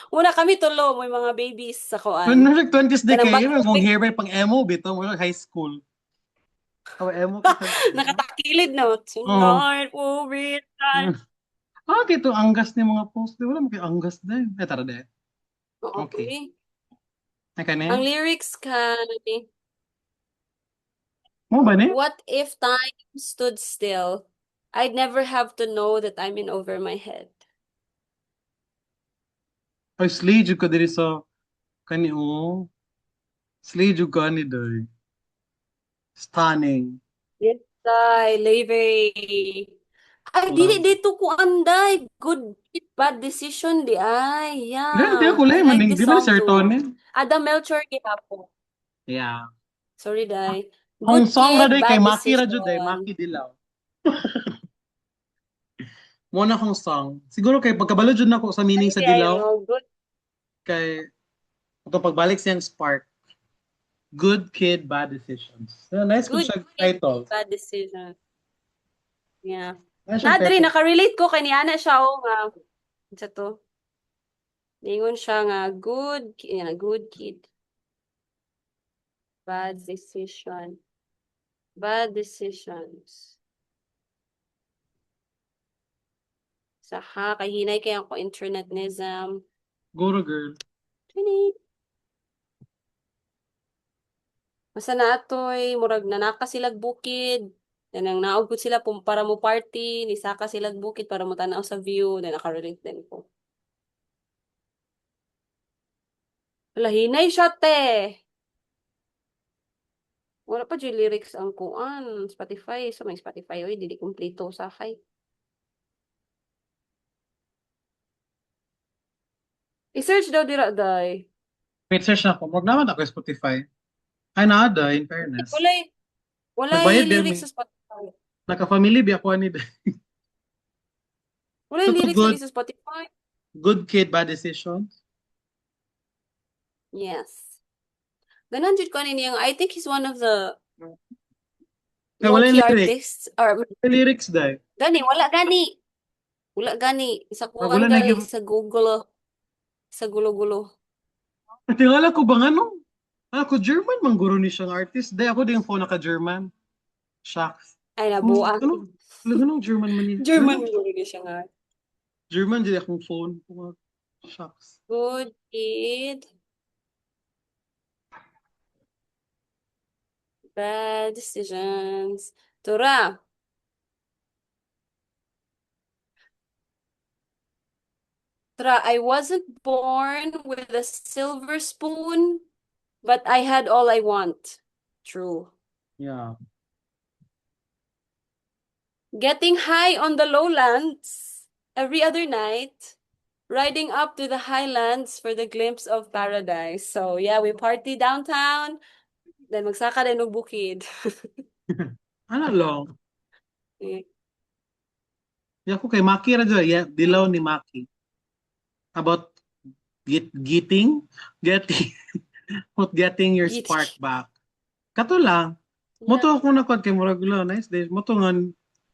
Una kami tulo, may mga babies sa kuan. Remember siya 20s di Kanang kayo. bago Mong hair band pang emo bito. Mura high school. How emo kita. nakatakilid na. Oo. Tonight will be Mm. time. Kito anggas ni mga post. Di wala mo kay anggas din. Tara de. Okay. Okay. Ay ka Ang ni? lyrics ka, Mo ba ni? what if time stood still? I'd never have to know that I'm in over my head. Ay, slay jud ka diri sa kani o. Slay jud ka ni day. Stunning. Yes, ay, Leve. Ay, dili Love. dito ko anday. Good, bad decision di ay. Di Yeah, ako I lang. like Maning, this di ba ni song too. serotonin? Adam Melchor gihapo. Yeah. Sorry, day. Ang Good song ra kid, day kay bad Maki ra jud day. decision. Maki Dilaw. Mo na akong song. Siguro kay pagkabalo jud nako sa Ay, meaning sa di Dilaw ayo. Good, kay ito pagbalik siyang Spark. Good Kid, Bad Decisions. Nice good good siya kid, title. bad decision. Yeah. Nice siyang Nadri, title. nakarelate ko kay niana siya o nga. Sa to. Ningon siya nga, good kid, bad decision. Bad decisions. Saha, kay hinay kay ako internetism. Guru girl. Trini. Masa na atoy, murag nanaka silag bukid. Nang naog sila para mo party, nisaka silag bukid para mo tanaw sa view, na nakarelate din ko. Wala, hinay siya, te. Wala pa dyan lyrics ang kuan, Spotify. So, may Spotify, oy, dili kumpleto sa kay. I-search daw dira, day. Wait, search na ako. Wag naman ako sa Spotify. Ay, naada, in fairness. Walay, walay Nagbayad din lyrics eh. sa Spotify. Naka-family bi ako ani. Walay So, to lyrics good, lagi sa Spotify. good Kid, Bad Decisions. Yes. Ganon jud ko niyang I think he's one of the Kaya wala low-key yung lyrics. artists or May lyrics, day. gani, wala gani. Wala gani. Sa Pag kuan wala na gani, give. sa Google, sa gulo-gulo. Tingala ko bang ano? Ako, German, mangguro ni siyang artist. Day, ako din phone naka-German. Shucks. Ay, Ano, nabuang. ano? Ganun German man niya. German Ganun. mo rin siya nga. German, di akong phone. Shucks. Good kid. Bad decisions. Tura. Tura, I wasn't born with a silver spoon, but I had all I want. True. Yeah. Getting high on the lowlands every other night, riding up to the highlands for the glimpse of paradise. So yeah, we party downtown, then magsaka din og bukid. Ano lang. Di ako kay Maki ra dyan. Yeah, dilaw ni Maki. About getting getting your spark Giti. back. Kato lang. Yeah. Moto ako na kod kay murag lo, nice day. Moto nga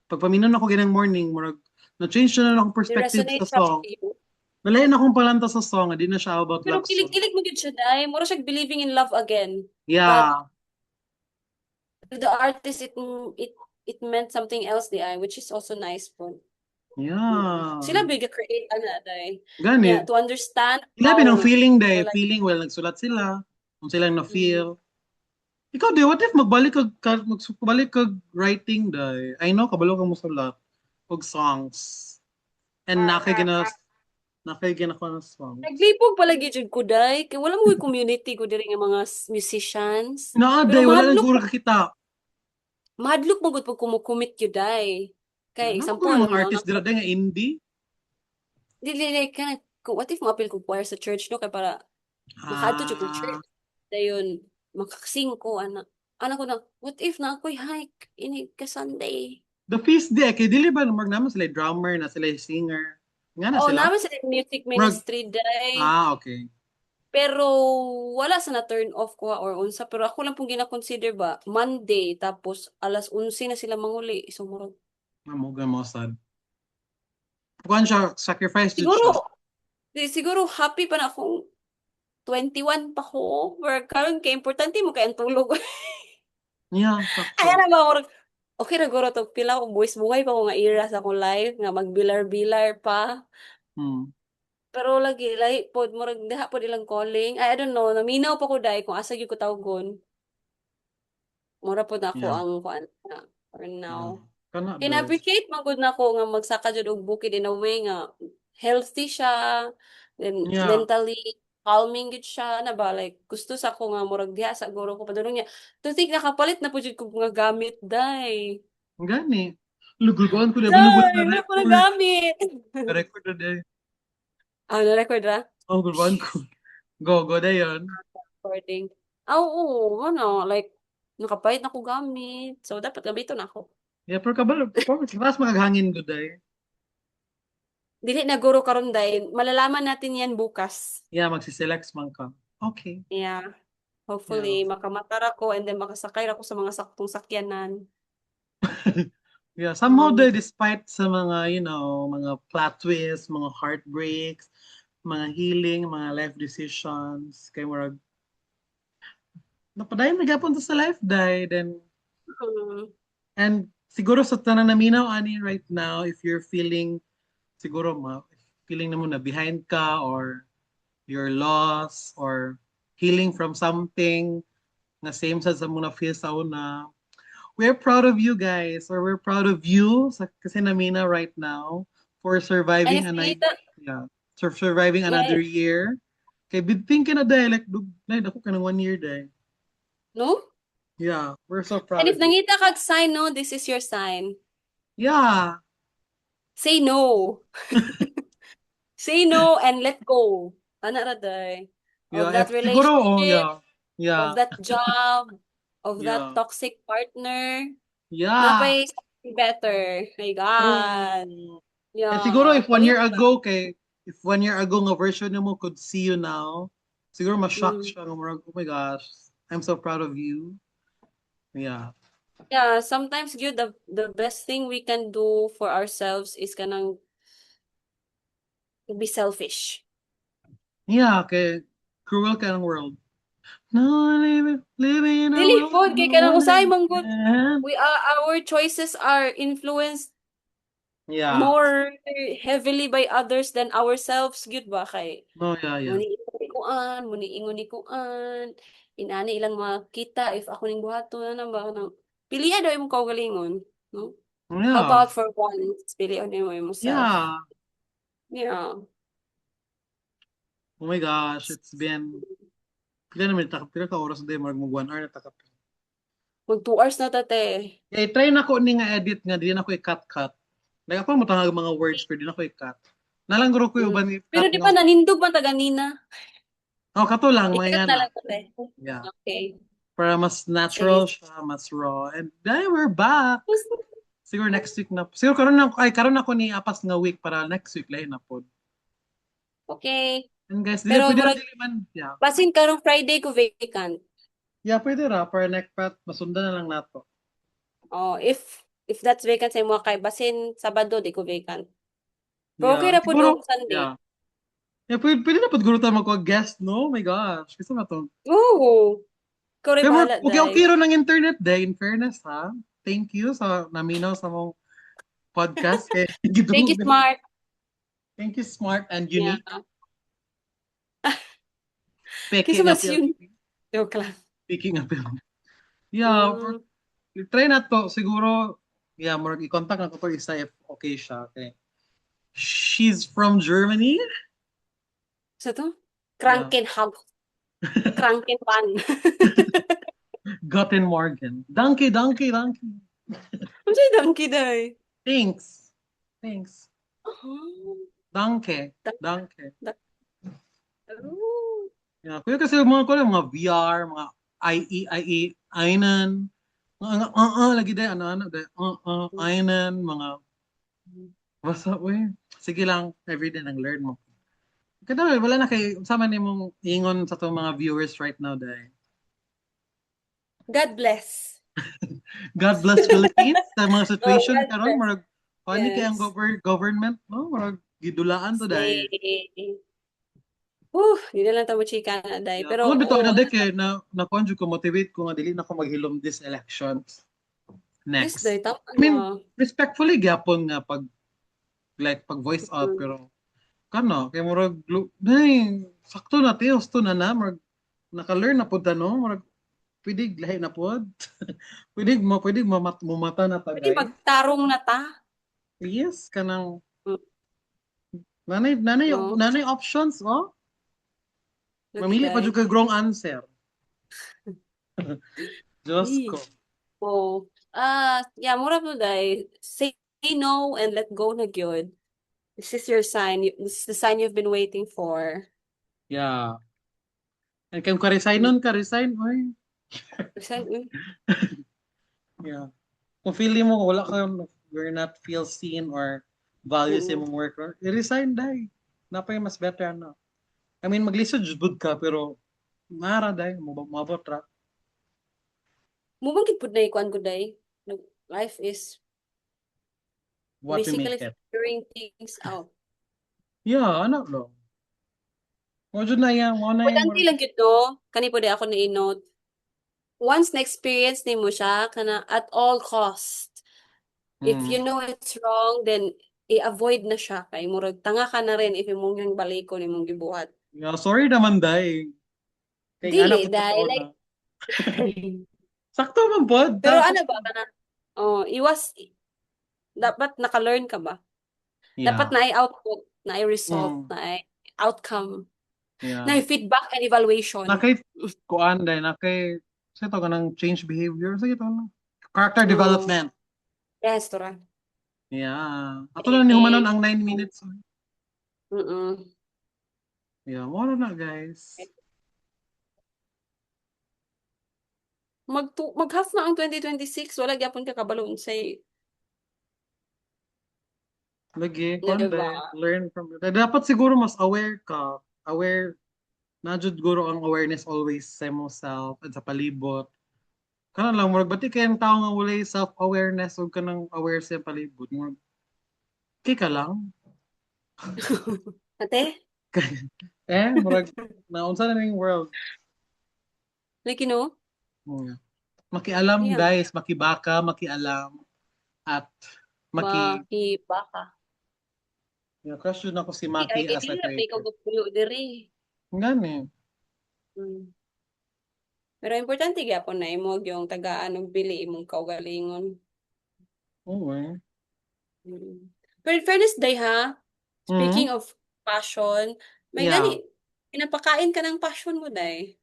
pagpaminon ako ginang morning murag na change na akong It perspective sa resonates siya song. with you. Nalayan akong palanta sa song, di na siya about Pero love song. kilig-kilig mo gid siya dai. Mura siya believing in love again. But Yeah. to the artist, it meant something else di ay, which is also nice po. Yeah. Sila big create ana dai. Yeah, Ganit. to understand Ilabi ng how feeling day. or like Feeling, well, nagsulat sila. Kung silang mm, na-feel. Ikaw, di, what if magbalik kag writing day? I know, kabalo ka mo sulat. Og songs. And nakay gina ko ng songs. naglipog palagi jud ko dai. Kay wala mo ko'y community ko diri nga mga musicians. Pero Day, wala nang guro kakita. mahadlok mo gud pag kumukumit yun dai. Kay Ano ko example, yung mga no, artist dila day nga indie? dili ka na, what if mo-appeal ko choir sa church no kay para makaadto jud ko Ah, church. Dayon makakasing ko anak ko na what if na ako'y hike ini ka Sunday. the feast day, kay dili ba, mag naman sila drummer na sila singer. Nga na Oh, sila? naman sa music Murag, ministry day. okay. Pero wala sa na turn off ko or unsa pero ako lang pong gina-consider ba Monday tapos alas 11 na sila manguli. So murag Mamuga mo sad. Kuan siya, sacrifice did siya. siguro siguro happy pa na akong 21 pa ko. Or karon kay importante mo kay ang tulog. Yeah, Ay sakto. ano ba murag okay ra guro to pila ko buwis buhay pa ko nga era sa akong life nga magbilar-bilar pa. Hmm. Pero lagi lahi pod murag diha pod ilang calling. I don't know, naminaw pa ko dai kung asa gyud ko tawgon. Mura pod na ako Yeah. ang kuan na for now. Yeah. Kana day. Kina-appreciate man gud nako nga magsaka jud og bukid in a way nga healthy siya, then Yeah. mentally calming gud siya na ba like gusto sa ko nga murag diha sa guro ko padulong niya. To think nakapalit na pud jud ko mga gamit day. Gani. Lugulgoan ko na bunubot Day, na wala ko na record. gamit. Record na day. Ah, na-record ra? Oh, gulgoan ko. Go dayon. Recording. Ah, oo, ano, like, nakapalit na ko gamit. So, dapat gamiton ako. Yeah, pero kabalo, mas magaghangin ko day. Dili na guro karon dahil malalaman natin yan bukas. Yeah, magsiselect man ka. Okay. Yeah. Yeah. Hopefully, makamatara ko and then makasakay ako sa mga saktong sakyanan. Yeah, somehow day, despite sa mga, mga plot twists, mga heartbreaks, mga healing, mga life decisions, kay murag, napadayon na gyapon to sa life day, then, Mm. and siguro sa tanang naminaw, ani, right now, if you're feeling, siguro, feeling na mo na behind ka, or you're lost, or healing from something, na same sa muna feel sa una, we're proud of you guys, or we're proud of you kasi namina right now for And surviving if nakita, yeah, surviving yeah, another year. Kay bidting ka na dahil like ako ka ng 1 year dahil. no? Yeah, we're so And proud if of you. nangita kag sign, no, this is your sign. Yeah, Say no. Say no and let go. Ana ra day. yeah. Of that Siguro, relationship, yeah, yeah, of that job, of that yeah, toxic partner. yeah. Napay something better. My God. True. And siguro Yeah. Palit lang. if 1 year ago nga version mo could see you now, siguro ma-shock Mm. siya nga murag, oh my gosh, I'm so proud of you. Yeah. Yeah, sometimes good the best thing we can do for ourselves is kanang be selfish. Yeah, kay cruel ka ng world. No, living in a Dili world pod kay no kanang one usahay man good. understands. We our choices are influenced Yeah. more heavily by others than ourselves gyud ba kay No, yeah, yeah. muni ingon ni kuan inani ilang makita if ako ning buhaton na ba nang piliya daw imong kaugalingon, no? How Yeah. about for once, pilion nimo imong self. Yeah. Yeah. Oh my gosh, it's been pila ka oras day mag 1 hour na takap. Mag 2 hours na tate. Eh, try na ko ni nga edit nga di na ko i-cut. Like ako mo tangag mga words pero di na ko i-cut. Nalangguro ko yung Mm. uban Pero i-cut di nga. ba nanindog man taga nina? Oh, kato lang mga Ikat yan na na. lang tate. Yeah. Okay. Para mas Sige. natural siya, mas raw. And then we're back. Siguro next week na. Siguro karon ako ni apas nga week para next week lain na pod. Okay. And guys, dili Pero pwede na murag dili man. Yeah. basin karong Friday ko vacant. Yeah, pwede ra para next part masundan na lang nato. Oh, if that's vacant sa imo kay basin Sabado di ko vacant. Pero okay Yeah. ra pud og Siguro, Sunday. yeah. Yeah, pwede na pod guro tayo magwa-guest, no? Oh my gosh. Gusto na to. Oo. Ikaw rin Pero bahala, okay, day. okay ro ng internet day, in fairness, ha? Thank you sa naminaw sa mong podcast. Kay Thank you, gidunggan. Smart. Thank you, smart and Yeah. unique. Peke Kasi nga mas yun. PLDT. Joke lang. Speaking of PLDT. Yeah, Mm. try na to. Siguro, yeah, i-contact na ko to isa if okay siya. Okay. She's from Germany. Sa to? Yeah. Krankenhag. Krankenpan. Guten Morgen. Danke, danke, danke. Ano sa'yo donkey, day? Thanks. Thanks. Oh. Danke. Da- Danke. da- Oh. Yeah, kuya kasi mga VR, mga IE, Ainan, lagi din, ano, Ainan, mga, basta, uy, sige lang, everyday nang learn mo. Kada wala na kay, sama ni mong ingon sa itong mga viewers right now, dahil. God bless. God bless Philippines sa mga Oh, situation God karon bless. marag paano kay ang Yes. government no marag gidulaan to dahil Say, di na lang tamo chika na, day. yeah. Pero, Tungod bitaw oo, na day kay na conjure ko motivate ko nga dili na ko maghilom this elections yes, next. day. Tama I mean na. respectfully gyapon nga pag voice out pero kano kay murag nay sakto na tios to na marag naka-learn na pud ta no marag pwede lahi na pod. pwede mumata na ta Pwede guys. magtarong na ta. Yes kanang Mm. nanay nanay No? nanay options oh. Lagi, Mamili pa day. jud kay wrong answer. Diyos ko. Eh. Oh. Yeah, mura po, day. Say no and let go na gyud. This is your sign. This is the sign you've been waiting for. Yeah. And kung ka-resign nun, ka-resign, oy. Sign, Yeah. Kung feeling mo wala ka, you're not feel seen or values mm. yung mong work, i-resign dahil. Napay mas better ano. I mean, maglisod jud ka, pero mara dahil, mabot ra. Mubang gid pud na ikuan ko, day. Life is What we make basically it. figuring things out. Yeah, ano lo. Mo jud na yan, mo na yung, Importante lang gyud no, kani pud ako ni note. Once na experience nimo siya kana at all cost. If you mm, know it's wrong, then i-avoid na siya kay murag tanga ka na rin if imong yung balikon imong gibuhat. yeah, sorry naman dahil. Kaya nga na Dili po dahil totoo na. like Sakto man pod. pero ano ba kana? Oh, dapat naka-learn ka ba? Dapat Yeah. na output, na result, Mm, na outcome, yeah. na feedback and evaluation. Nakay kuan dahil nakay sa ito ka ng change behavior sa ito na character Oh, development. restaurant. Yeah. Ato na ni humanon ang 9 minutes. Mm-mm. Yeah, mo na guys. Mag-half na ang 2026, wala gyapon ka kabalo unsay, Lagi, na kuan diba? dahil learn from it. Dapat siguro mas aware ka. Aware na jud guro ang awareness always sa imong self at sa palibot. kana lang murag bati kay ang tao nga walay self-awareness ug kanang aware sa palibot. Murag kay ka lang. Ate? Murag naunsa na ning world. Like, you know? Oh, makialam Yeah. guys, makibaka, makialam at maki Makibaka. crush yun ako si Ay, Maki kay as a dili na ikaw creator. gupuyo diri. Ngani. Hmm. Pero importante gyapon na imo yung tagaan og bili imong kaugalingon. Oo eh. Mm. Pero in fairness day ha, Mhm. speaking of passion, may Yeah. gani, pinapakain ka ng passion mo day.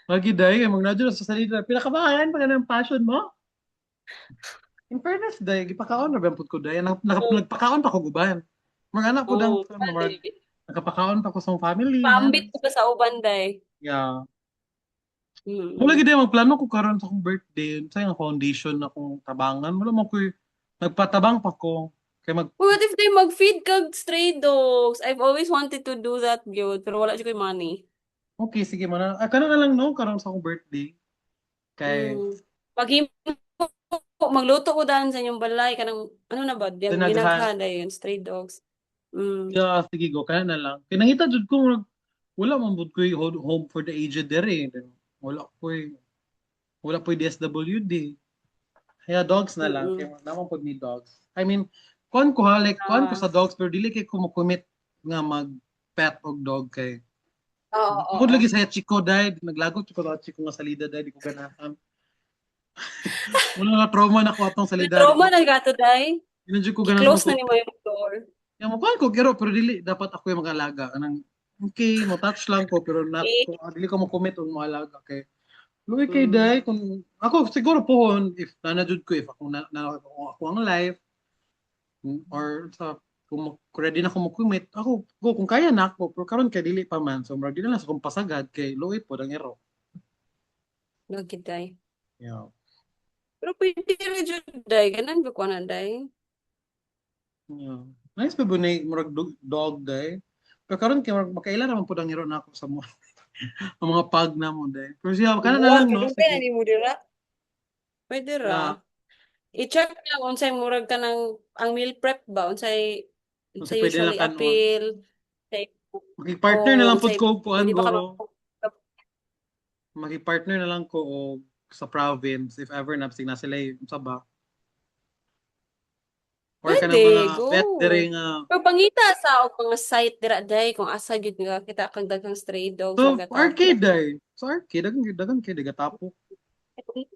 Lagi dahil kay magnadyo sa salida. Pinakabahan pa ka ng passion mo? In fairness, dahil gipakaon na ba ko dahil Oh, nagpakaon pa ko guban. Mga anak ko dang oh, bali. nakapakaon pa ko sa family. Paambit ko ba sa uban day? Yeah. Wala Mm. gid magplano ko karon sa akong birthday sa yung foundation na akong tabangan. Wala mo ko nagpatabang pa ko kay mag What if they mag-feed kag stray dogs? I've always wanted to do that, gyud, pero wala siya koy money. okay sige mo na. Karon na lang no karon sa akong birthday kay Mm. Paghimo magluto ko daan sa inyong balay kanang ano na ba, yung dinaghan. dinaghan yun, stray dogs. Mm. Yeah, sige go kana na lang. Kay nangita jud ko wala man bud ko home for the aged there eh. Then, wala po DSWD. Kaya dogs na lang. Mm. Kaya naman po ni dogs. I mean, kuan ko ha, like, kuan ko Ah, sa dogs, pero dili kay kumukumit nga mag-pet og dog kay. oo, Bukod oo. lagi sa Chico dahil, naglagot ko sa Chico nga salida dahil, di ko ganahan. Wala na trauma na ko atong salida, di Na-trauma ko, na gato day. hindi ko ganahan I-close ko. na ni mo yung door. Yung mo kuan ko, pero dili, dapat ako yung mag-alaga. Anang, okay, mo touch lang ko, pero not, Eh, dili ko mo commit og mo alaga kay. Luwi kay mm. dai kung ako siguro pohon if nanajud ko if ako kung ako ang life or sa kung ready na ako mo-commit ako kung kaya na ako pero karon kay dili pa man so murag di na lang sa kong pasagad kay luwi po ang ero. Lagi day. Yeah. Pero pwede rin dyan day. Ganan ba ko na day? Yeah. Nice pa bunay murag dog day. Pero karon kay murag makaila naman po ang ero na ako sa mga ang mga pag na mo day. Pero siya kana na Buwa, lang no kadugay na sige. ni mo dira. Pwede ra. Yeah. I-check na unsay murag ka ng ang meal prep ba? Kung Unsay pwede lang usually kanon. appeal. Unsay, Makipart-partner na oh, lang pud unsay, ko kuan pwede ba ka guro. mag Makipart-partner na lang ko og sa province if ever napsig na sila sa ba. Or ka ng mga Pwede, vet dire go. nga. Pero pangita sa og mga site dira day kung asa gyud nga kita kag daghang stray dogs So, nagatapo. arcade ay. So, arcade. Dagan kayo, gatapo.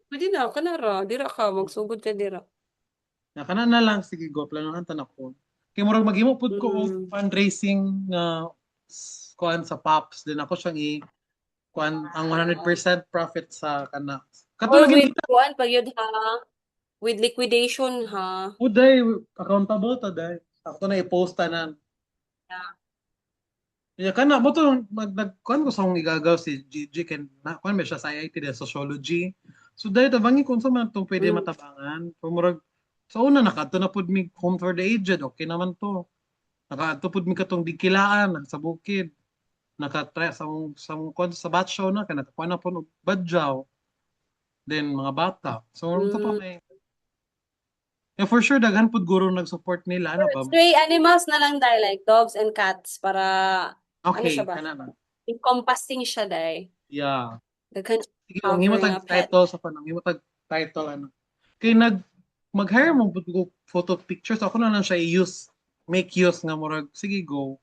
Pwede na kanara, dira ka magsugod ka dira. Kana na lang, sige, go. Planohan tan ako. Kaya murag maghimo pud ko og Mm. fundraising na kuan sa Pops. Din ako siyang kuan ang 100% profit sa kana. Or Katulad with kita. kuan pa yun ha, with liquidation ha. Uday, accountable ta dai. Ako na i-post tanan. Ya kana mo to kuan ko sa akong igagaw si Gigi ken na kuan ba siya sa IIT de sociology. So dahil tabangi kung sa man tong pwede Mm. matabangan. Pumurag sa una nakadto na pud mi home for the aged. Okay naman to. Nakadto pud mi katong dikilaan sa bukid. Nakatry sa kuan sa batch show na kana kuan na pud og badjaw. Then mga bata. So ito pa Mm. may for sure daghan pud guro nag-support nila ano ba. Stray animals na lang dahil like dogs and cats para ano siya Okay, ba? kana na. Encompassing siya dahil. Yeah. Daghan Sige, ang himo cover nga tag pet. title sa panang himo tag title ano. Kay mag-hire mo pud ko photo pictures ako na lang siya i-use make use nga murag sige go.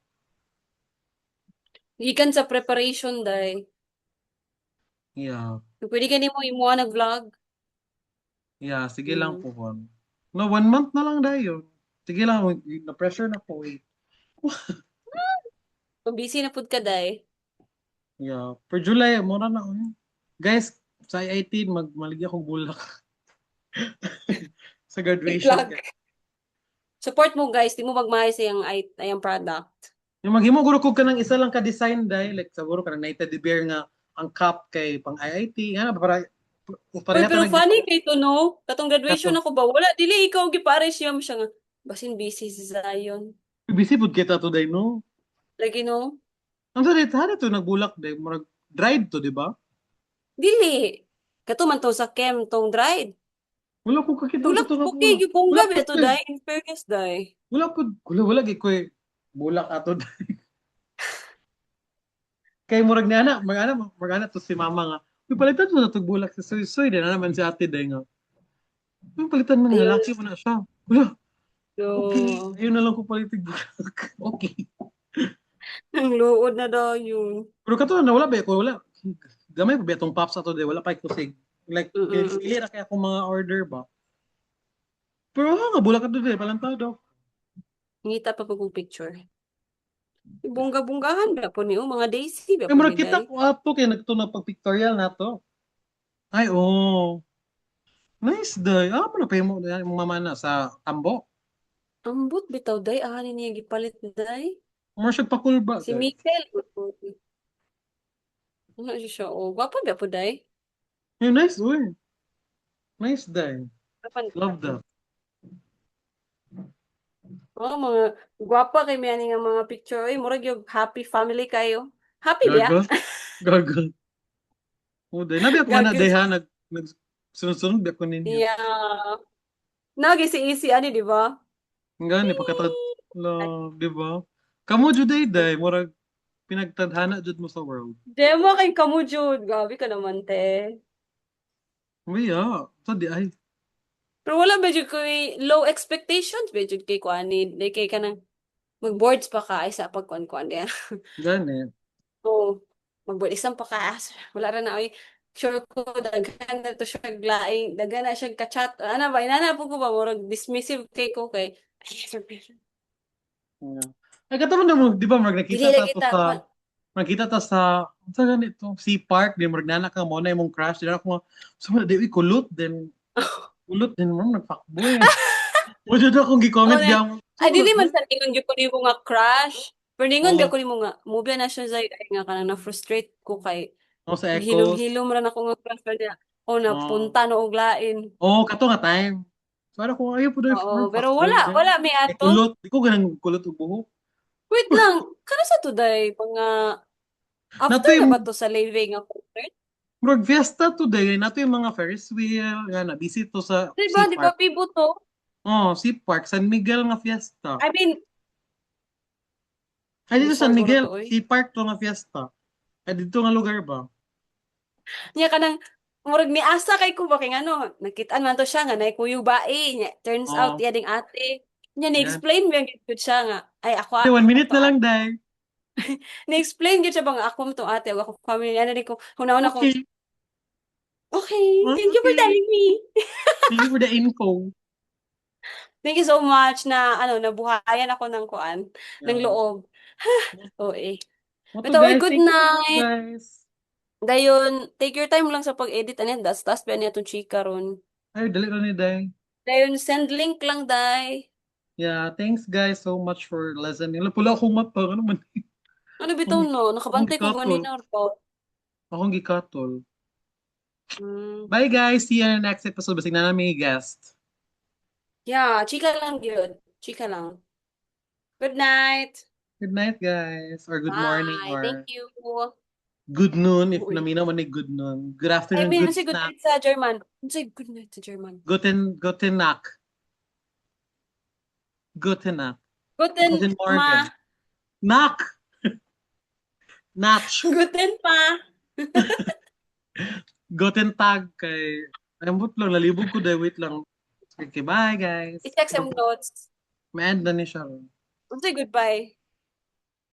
Gikan sa preparation dahil. Yeah. Pwede ka nimo imuha nag-vlog. Yeah, sige lang Mm. po kon. No, 1 month na lang dayon. Sige lang, na pressure na po eh. Kung busy na pud ka dahil. Yeah. Per July, mura na. Guys, sa IIT, maligya akong bulak sa graduation. I-plug. Support mo guys, di mo magmahal sa yung product. Yung maghimo guro ko kanang isa lang ka design dai like siguro kanang naita de bear nga ang cup kay pang IIT ana para Uy, parehata pero nag funny kay to no. Katong graduation kato. ako ba? Wala, dili ikaw gipares siya mo siya nga. Basin busy si Zion. Busy pud kita today no. Lagi no? Ang sa dito to nagbulak dai murag dried to di ba? Dili. Kato man to sa Kem tong dried. Wala ko kakita Bulak sa ito nga po. okay gyud Wala bongga po beto eh. day in fairness day. Wala gid ko eh. Bulak ato. Kay murag ni ana, mag-ana to si mama nga. Uy, palitan mo na itong bulak sa soy-soy. Di na naman si ate day nga. Uy, palitan mo na, Ayun. lalaki mo na siya. Wala, okay. So, Ayun na lang ko palitin bulak. Okay. ang luod na daw yun. Pero kato na, wala ba ko, wala. Gamay pa ba itong pops ato day, wala pa kusig. Like, Mm-mm. pinili na kaya akong mga order ba. Pero nga, bulak ato day, palantado. Ngita pa pag picture. Bongga-bonggahan ba po niyo mga daisy ba Eh, po ni murag day. kita ko ato, kaya nagto na pag-pictorial na to. Ay, oh. Nice day. Ah, ano pa yung mama na sa tambo? Ambot bitaw day ani niya gipalit day. More siya pakulba, Si day. Mikkel. Ano siya oh, gwapa ba po day? Yung nice, uy. Nice day. Kapan Love that. oh, mga gwapa kay may ani nga mga picture ay murag yung happy family kayo. Happy Gaga. ba? Gaga. Oh, day. Nabi ako man na, day Gagos. ha, sunod-sunod ba ako ninyo. Yeah. Nagi si Easy ani di ba? Ang gani, pagkatad, love, di ba? Kamu, juday, day. Murag, pinagtadhana jud mo sa world. Demo kay kamo jud. Gabi ka naman te. Uy, ah. Sa di ay. Pero wala ba jud ko'y low expectations ba jud kay kuani. Di kay kanang mag-boards pa ka ay sa pagkuan-kuan diya. Gani. Oo. Mag-board exam pa ka. Wala ra na oy. Sure ko daghan na to siya glaing, daghan na siya ka-chat. Ano ba inana po ko ba murag dismissive kay ko kay ay sorry. Yeah. Ay, kataman na mo, di ba, mag Dili nakita ta lagi to ta kuan. sa, nakita ta sa ganito, Sea Park, di mag nana ka mo na imong crush, di na ako nga, sumala, di, uy, kulot, din mo, nagfuckboy. Wala na akong Oh, gi-comment na, biyang, ay sumala, dili man boy. sa ningon gyud ko nimo nga crush. Pero ningon Oo, gyud ko nimo nga mobile na siya say ay nga kanang na-frustrate ko kay oo, sa Echoes. hilom-hilom ra na ko nga crush pa niya. O Oo, napunta no og lain. kato nga time. Para ko, ayaw po na Oo, yung pero fuckboy wala, din. wala may Eh, ato. kulot, di ko ganang kulot og buhok. Wait lang, kana sa today mga after Nato na ba yung, to sa Leiving nga concert? murag fiesta today, nato yung mga Ferris wheel, yan, na visit to sa Sea Di ba Park. Pibo to? Oh, Sea Park, San Miguel nga fiesta. I mean, Ay, dito San Bisaya ko na Miguel, to oy. Sea Park to nga fiesta. Ay, dito nga lugar ba? Nya kanang murag ni asa kay ko ba kay ano, nakit-an man to siya nga nay kuyo bae nya. Turns out Oh, iya ding ate. Nya yan. ni-explain ba gyud siya nga ay Hey, one ako minute to na lang, ate. Day. Ni-explain gyud siya ba nga ako mo to ate, ako family ano din ko. Hunahon ako. Okay. Okay, thank you for Okay. telling me. Thank you for the info. Thank you so much na ano nabuhayan ako ng kuan, ng Yeah. loob. Oo eh. Moto, Bitaw, oy, guys. good Thank you so much, night. guys. Dayon, take your time lang sa pag-edit ani das pa niya tong chika ron. Ay, dali na ni Day. Dayon, send link lang dai. Yeah, thanks, guys, so much for listening. Pula akong mata. Ano man? Ano bitaw no? Akong Nakabantay ko gikatol. ganina ro. Akong gikatol. Hmm. Bye, guys. See you in the next episode. Basig na namin guest. Yeah, chika lang gyud. Chika lang. Good night. Good night, guys. Or good morning, Bye. Thank or you. good noon, if Uy. naminaw man ni good noon. Good I afternoon, mean, good ano say good snack. night sa German? Ano say good night sa German? Guten Nacht. Guten Nacht. Guten Guten ma. Morgen. Nacht. Natch. Guten pa. Guten Tag kay ambot lang lalibog ko dahil wait lang. Okay, bye guys. I-check sa notes. May end na ni siya. Ano say goodbye?